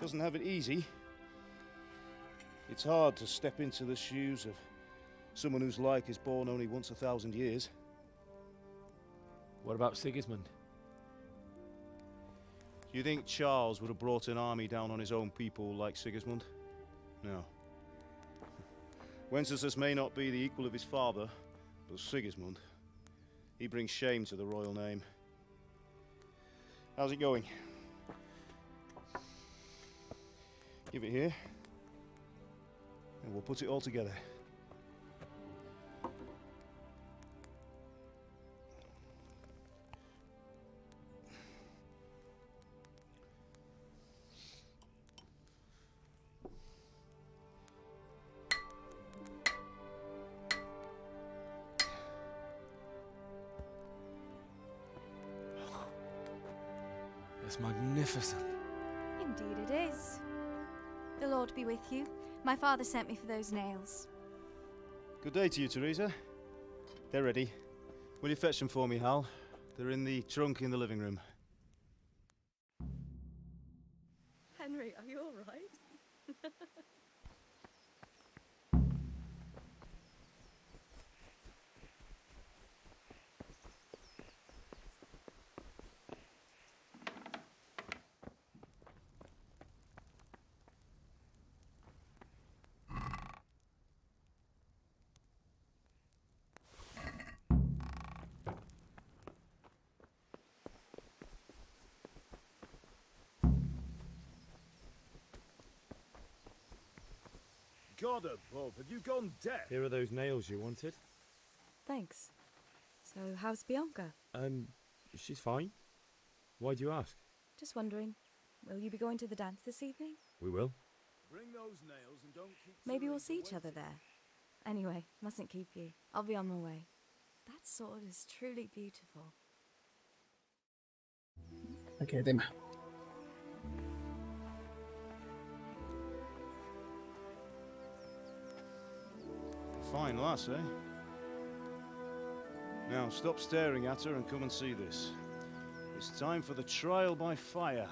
doesn't have it easy. It's hard to step into the shoes of someone whose like is born only once 1,000 years. What about Sigismund? Do you think Charles would have brought an army down on his own people like Sigismund? No. Wenceslas may not be the equal of his father, but Sigismund, he brings shame to the royal name. How's it going? Give it here, and we'll put it all together. It's magnificent. Indeed it is. The Lord be with you. My father sent me for those nails. Good day to you, Teresa. They're ready. Will you fetch them for me, Hal? They're in the trunk in the living room. Henry, are you all right? God above, have you gone deaf? Here are those nails you wanted. Thanks. So, how's Bianca? She's fine. Why do you ask? Just wondering, will you be going to the dance this evening? We will. Bring those nails and don't keep Maybe we'll see each other there. Anyway, mustn't keep you. I'll be on my way. That sword is truly beautiful. Ok, tema. Fine lass, eh? Now, stop staring at her and come and see this. It's time for the trial by fire.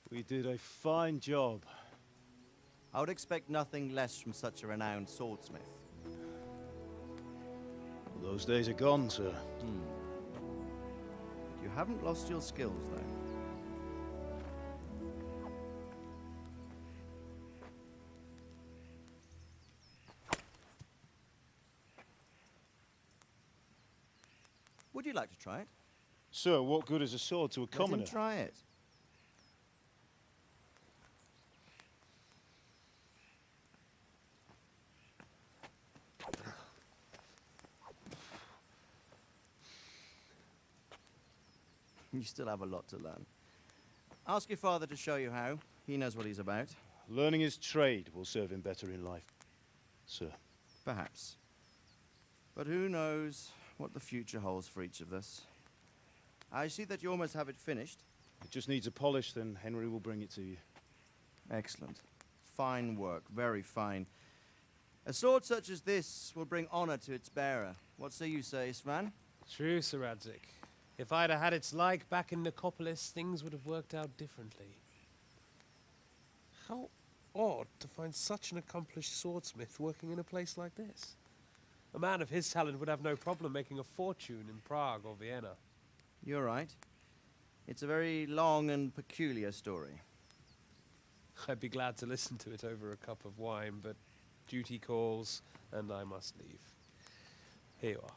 We did a fine job. I would expect nothing less from such a renowned swordsmith. Those days are gone, sir. You haven't lost your skills, though. Would you like to try it? Sir, what good is a sword to a commoner? Let him try it. You still have a lot to learn. Ask your father to show you how. He knows what he's about. Learning his trade will serve him better in life, sir. Perhaps. But who knows what the future holds for each of us. I see that you almost have it finished. It just needs a polish, then Henry will bring it to you. Excellent. Fine work, very fine. A sword such as this will bring honor to its bearer. What say you, Svan? True, Sir Radzik. If I'd have had its like back in Nicopolis, things would have worked out differently. How odd to find such an accomplished swordsmith working in a place like this. A man of his talent would have no problem making a fortune in Prague or Vienna. You're right. It's a very long and peculiar story. I'd be glad to listen to it over a cup of wine, but duty calls, and I must leave. Here you are.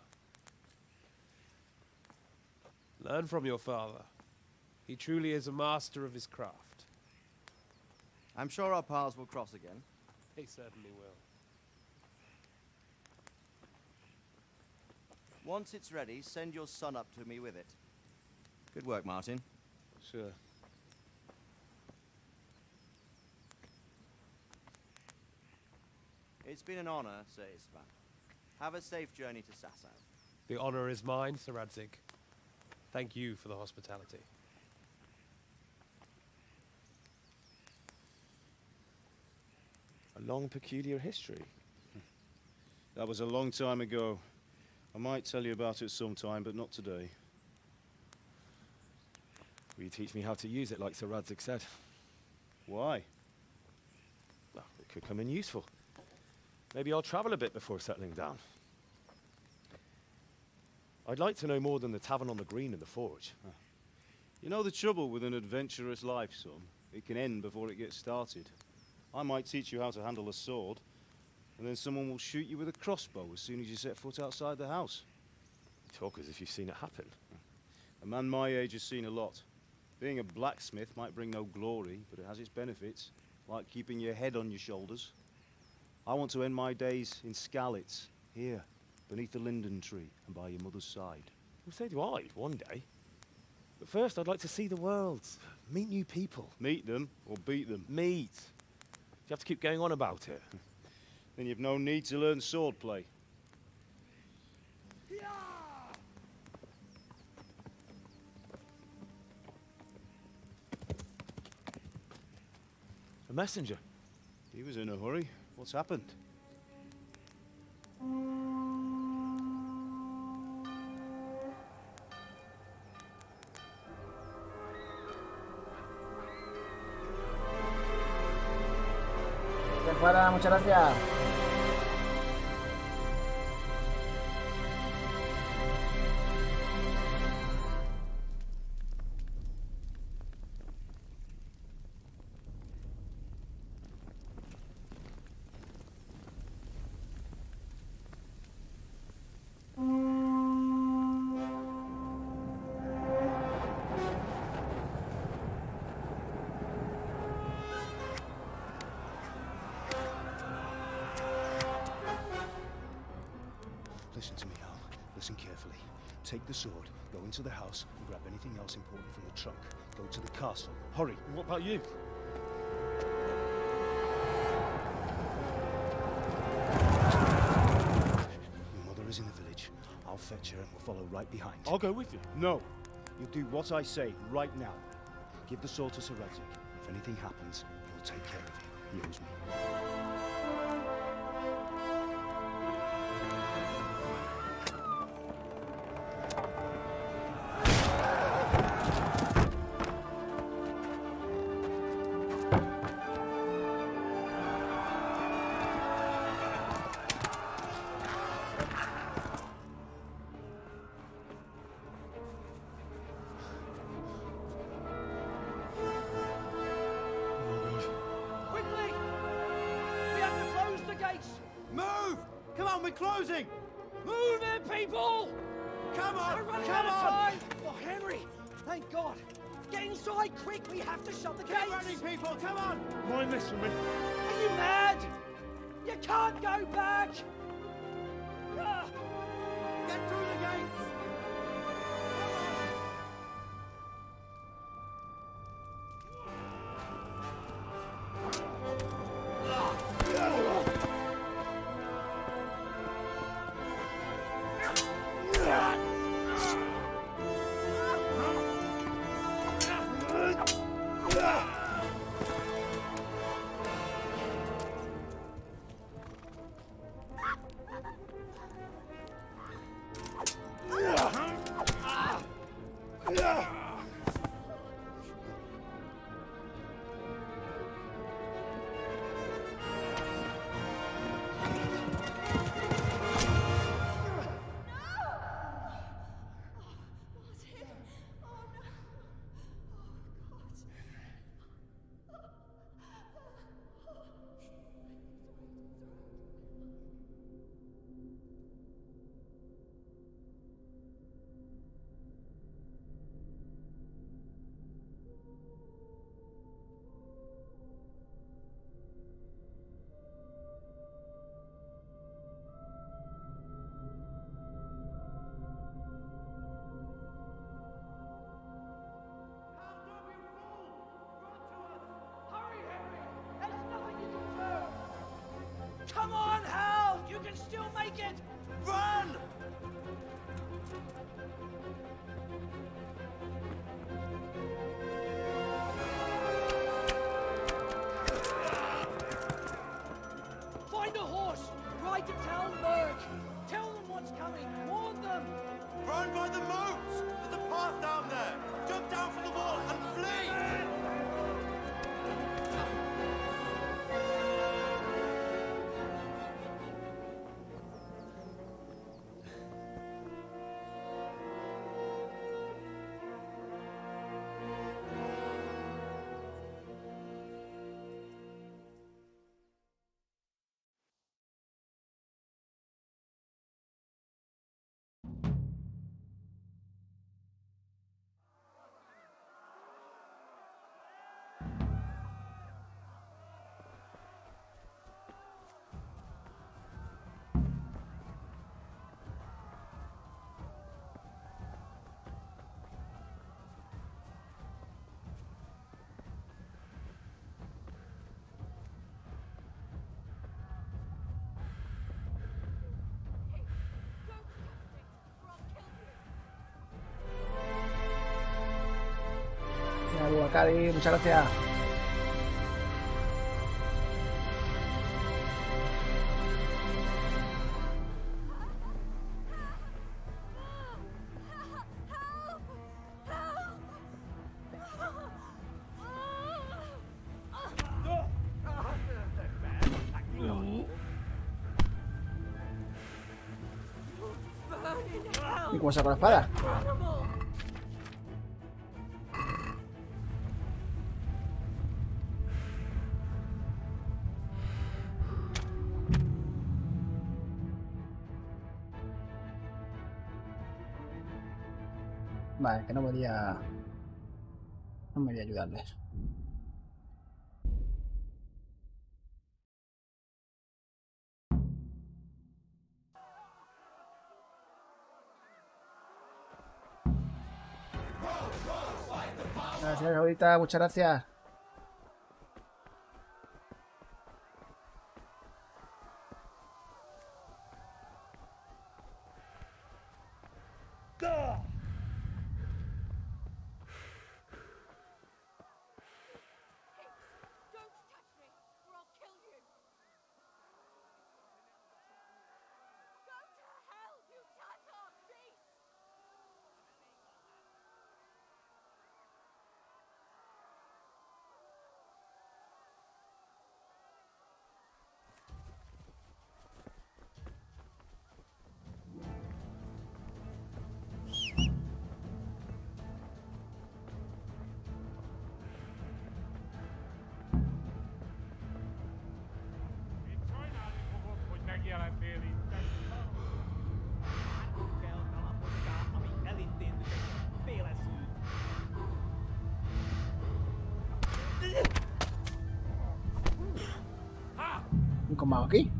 Learn from your father. He truly is a master of his craft. I'm sure our paths will cross again. They certainly will. Once it's ready, send your son up to me with it. Good work, Martin. Sure. It's been an honor, Sir Istvan. Have a safe journey to Sasau. The honor is mine, Sir Radzig. Thank you for the hospitality. A long, peculiar history. That was a long time ago. I might tell you about it sometime, but not today. Will you teach me how to use it like Sir Radzig said? Why? Well, it could come in useful. Maybe I'll travel a bit before settling down. I'd like to know more than the tavern on the green and the forge. You know the trouble with an adventurous life, son? It can end before it gets started. I might teach you how to handle a sword, and then someone will shoot you with a crossbow as soon as you set foot outside the house. You talk as if you've seen it happen. A man my age has seen a lot. Being a blacksmith might bring no glory, but it has its benefits, like keeping your head on your shoulders. I want to end my days in Skalitz, here, beneath the linden tree and by your mother's side. Well, so do I, one day. But first, I'd like to see the world, meet new people. Meet them or beat them? Meet. You have to keep going on about it. Then you've no need to learn swordplay. A messenger. He was in a hurry. What's happened? Se fuera, muchas gracias. Listen to me, Al. Listen carefully. Take the sword, go into the house, and grab anything else important from the trunk. Go to the castle. Hurry. And what about you? Your mother is in the village. I'll fetch her and we'll follow right behind. I'll go with you. No. You'll do what I say right now. Give the sword to Sir Radzig. If anything happens, he'll take care of you. He owes me. Move! Come on, we're closing! Move it, people! Come on! We're running Come out of on! time! Oh, Henry! Thank God! Get inside, quick! We have to shut the Keep gates! running, people! Come on! Mind this for me. Are you mad? You can't go back! Ah. Get through the gates! Ah. take it! Run! Find a horse! Ride to town, Merc! Tell them what's coming! Warn them! Run by the moat! There's a path down there! Jump down from the wall and flee! Señor Wakari, muchas gracias. ¿Y cómo saco la espada? Vale, que no podía... No me voy a ayudarles. Gracias, ahorita, muchas gracias. ¿Y cómo hago aquí?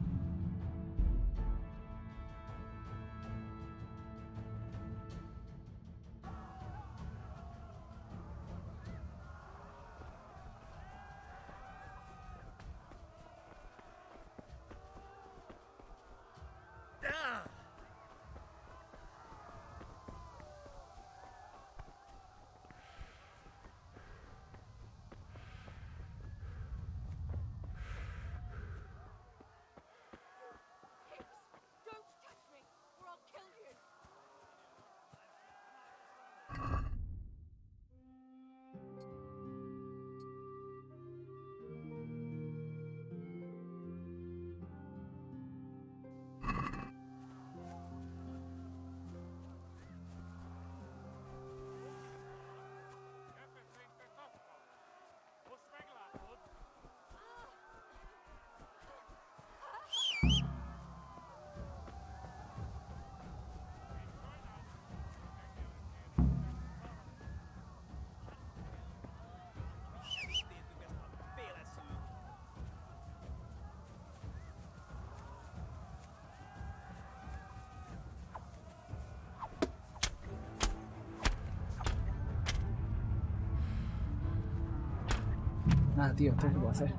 Nada, tío, esto es lo que puedo hacer.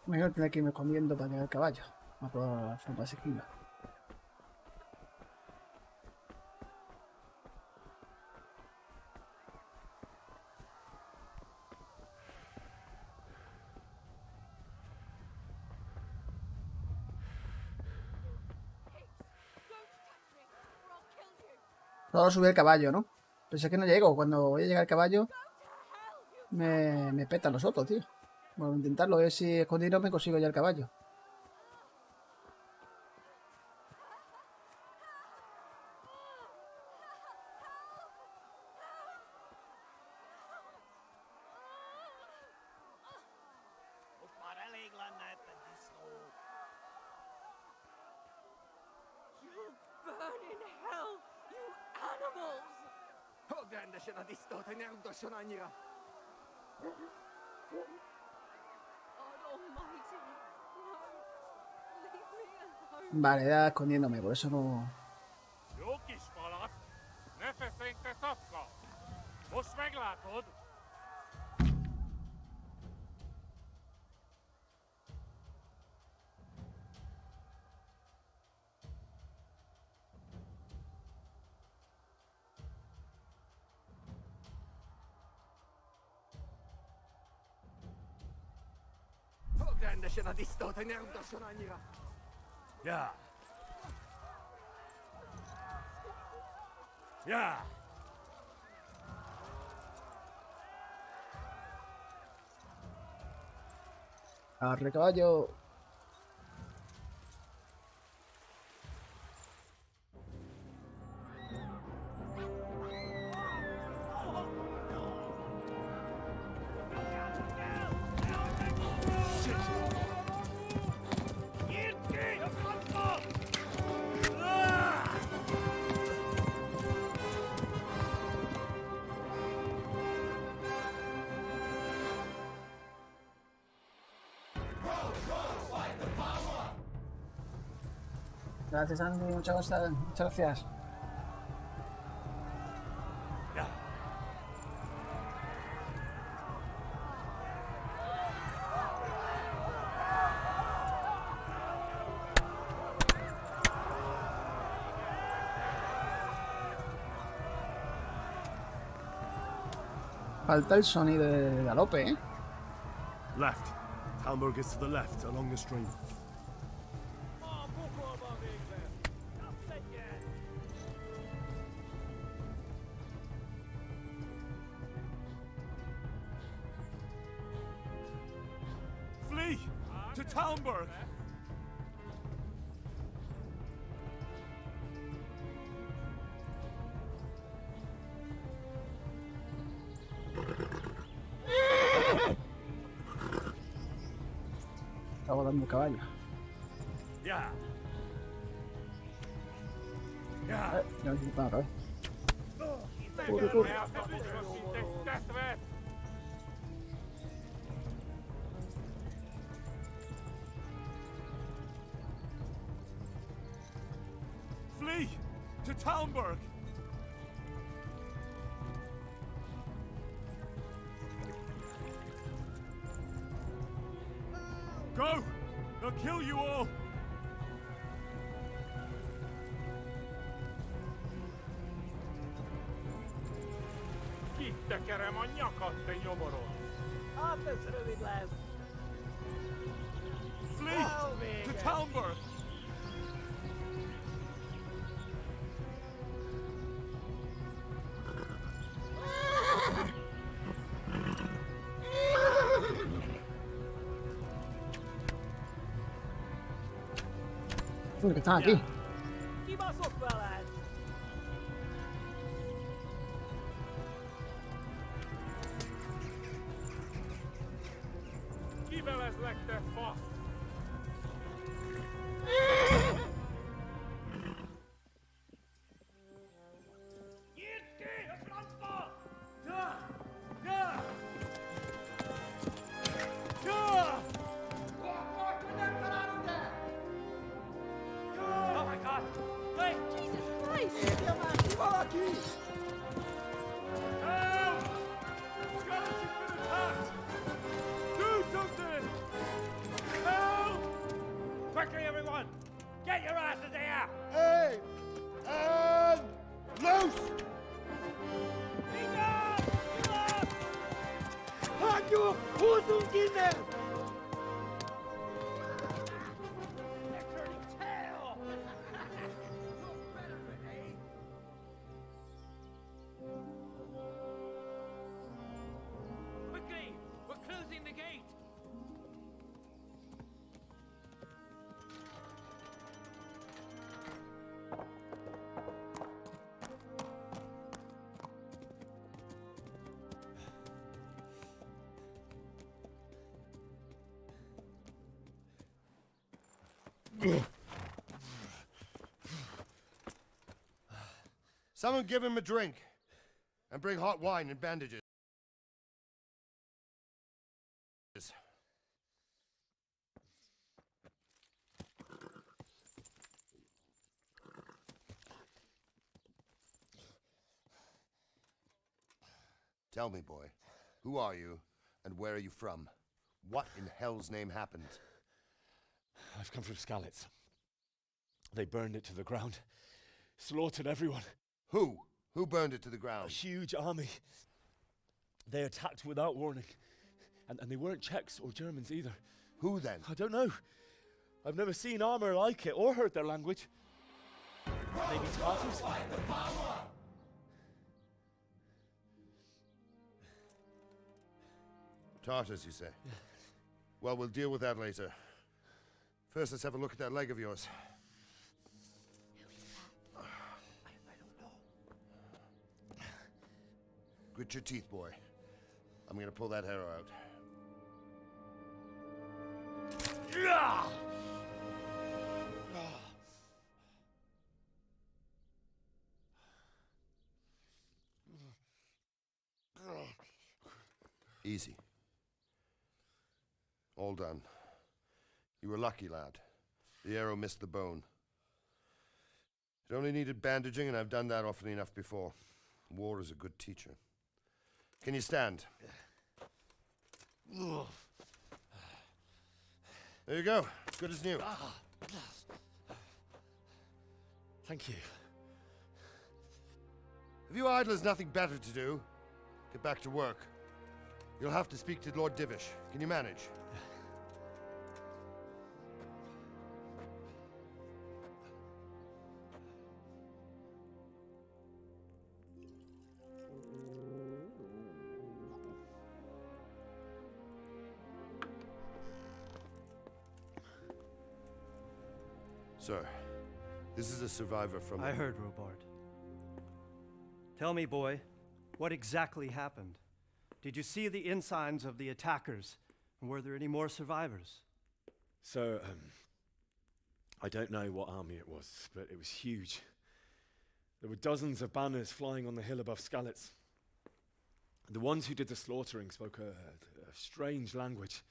Mejor tener que irme escondiendo para llegar al caballo. No puedo forma asequible. Solo subí al caballo, ¿no? Pensé que no llego. Cuando voy a llegar al caballo, me petan los otros, tío. Bueno, intentarlo, a ver si escondido me consigo ya el caballo. You'll burn in hell, you animals! God almighty, no. Leave me alone. Vale, ya escondiéndome, por eso no... Jó kis falat, ne feszély te szapka! Most meglátod! Rendesen a disztót, hogy ne utasson annyira! Ja. Ja. Arre, caballo. Gracias, Andy. Muchas gracias. Falta el sonido de galope, ¿eh? Left. Talmberg is to the left, along the stream. Flee! To Talmberg! Estaba dando caballo. Ya. Ya. Ya me otra vez. Corre, corre. Flee! To Talmberg! Go! They'll kill you all! Kitekerem a nyakad, te nyomorod! Hát ez rövid lesz. Flee! To Talmberg! Que están aquí. Kibaszott veled! Kivelezlek, te fasz! Nyírd ki a francba! Ja! Ja! Ja! Akkor nem találod el! Oh my God! Wait! Jesus Christ! Írja már ki valaki! Help! Skeleton's been attacked! Do something! Quickly, everyone! Get your asses here! Hey! And loose! Halt you! Who's in there? They're turning tail! Quickly! We're closing the gate! Someone give him a drink. And bring hot wine and bandages. Tell me, boy, who are you, and where are you from? What in hell's name happened? I've come from Skalitz. They burned it to the ground. Slaughtered everyone. Who? Who burned it to the ground? A huge army. They attacked without warning. And they weren't Czechs or Germans either. Who then? I don't know. I've never seen armor like it or heard their language. Maybe Tartars? Tartars, you say? Well, we'll deal with that later. First, let's have a look at that leg of yours. Grit your teeth, boy. I'm gonna pull that arrow out. Easy. All done. You were lucky, lad. The arrow missed the bone. It only needed bandaging, and I've done that often enough before. War is a good teacher. Can you stand? There you go. Good as new. Thank you. If you idlers nothing better to do, get back to work. You'll have to speak to Lord Divish. Can you manage? Sir, this is a survivor from... I heard, Robard. Tell me, boy, what exactly happened? Did you see the ensigns of the attackers? And were there any more survivors? So, I don't know what army it was, but it was huge. There were dozens of banners flying on the hill above Skalitz. The ones who did the slaughtering spoke a strange language.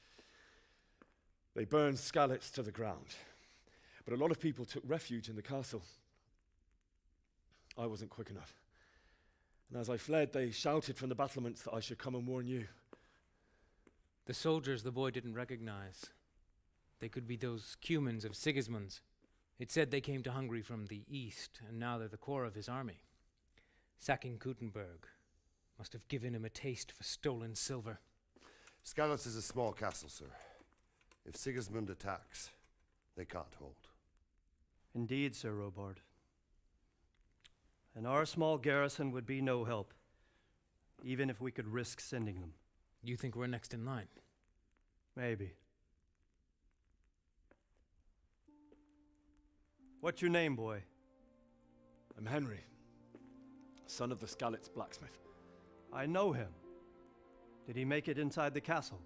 They burned Skalitz to the ground. But a lot of people took refuge in the castle. I wasn't quick enough. And as I fled, they shouted from the battlements that I should come and warn you. The soldiers the boy didn't recognize. They could be those Cumans of Sigismund's. It said they came to Hungary from the east, and now they're the core of his army. Sacking Gutenberg must have given him a taste for stolen silver. Skalitz is a small castle, sir. If Sigismund attacks, they can't hold. Indeed, Sir Robard. And our small garrison would be no help, even if we could risk sending them. You think we're next in line? Maybe. What's your name, boy? I'm Henry, son of the Skalitz blacksmith. I know him. Did he make it inside the castle?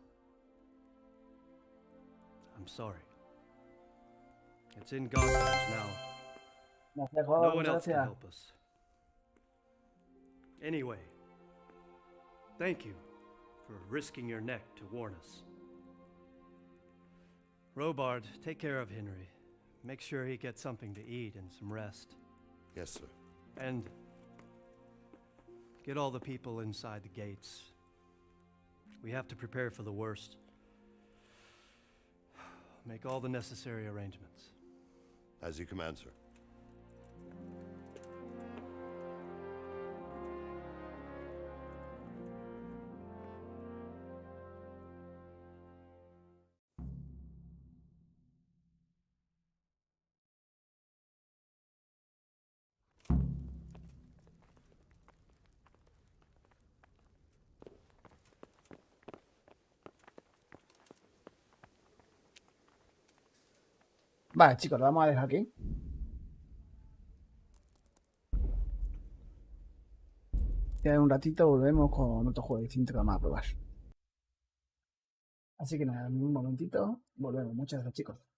I'm sorry. It's in God's hands now. No one else can help us. Anyway, thank you for risking your neck to warn us. Robard, take care of Henry. Make sure he gets something to eat and some rest. Yes, sir. And get all the people inside the gates. We have to prepare for the worst. make all the necessary arrangements. As you command, sir. Vale, chicos, lo vamos a dejar aquí. Ya en un ratito volvemos con otro juego distinto que vamos a probar. Así que nada, en un momentito volvemos. Muchas gracias, chicos.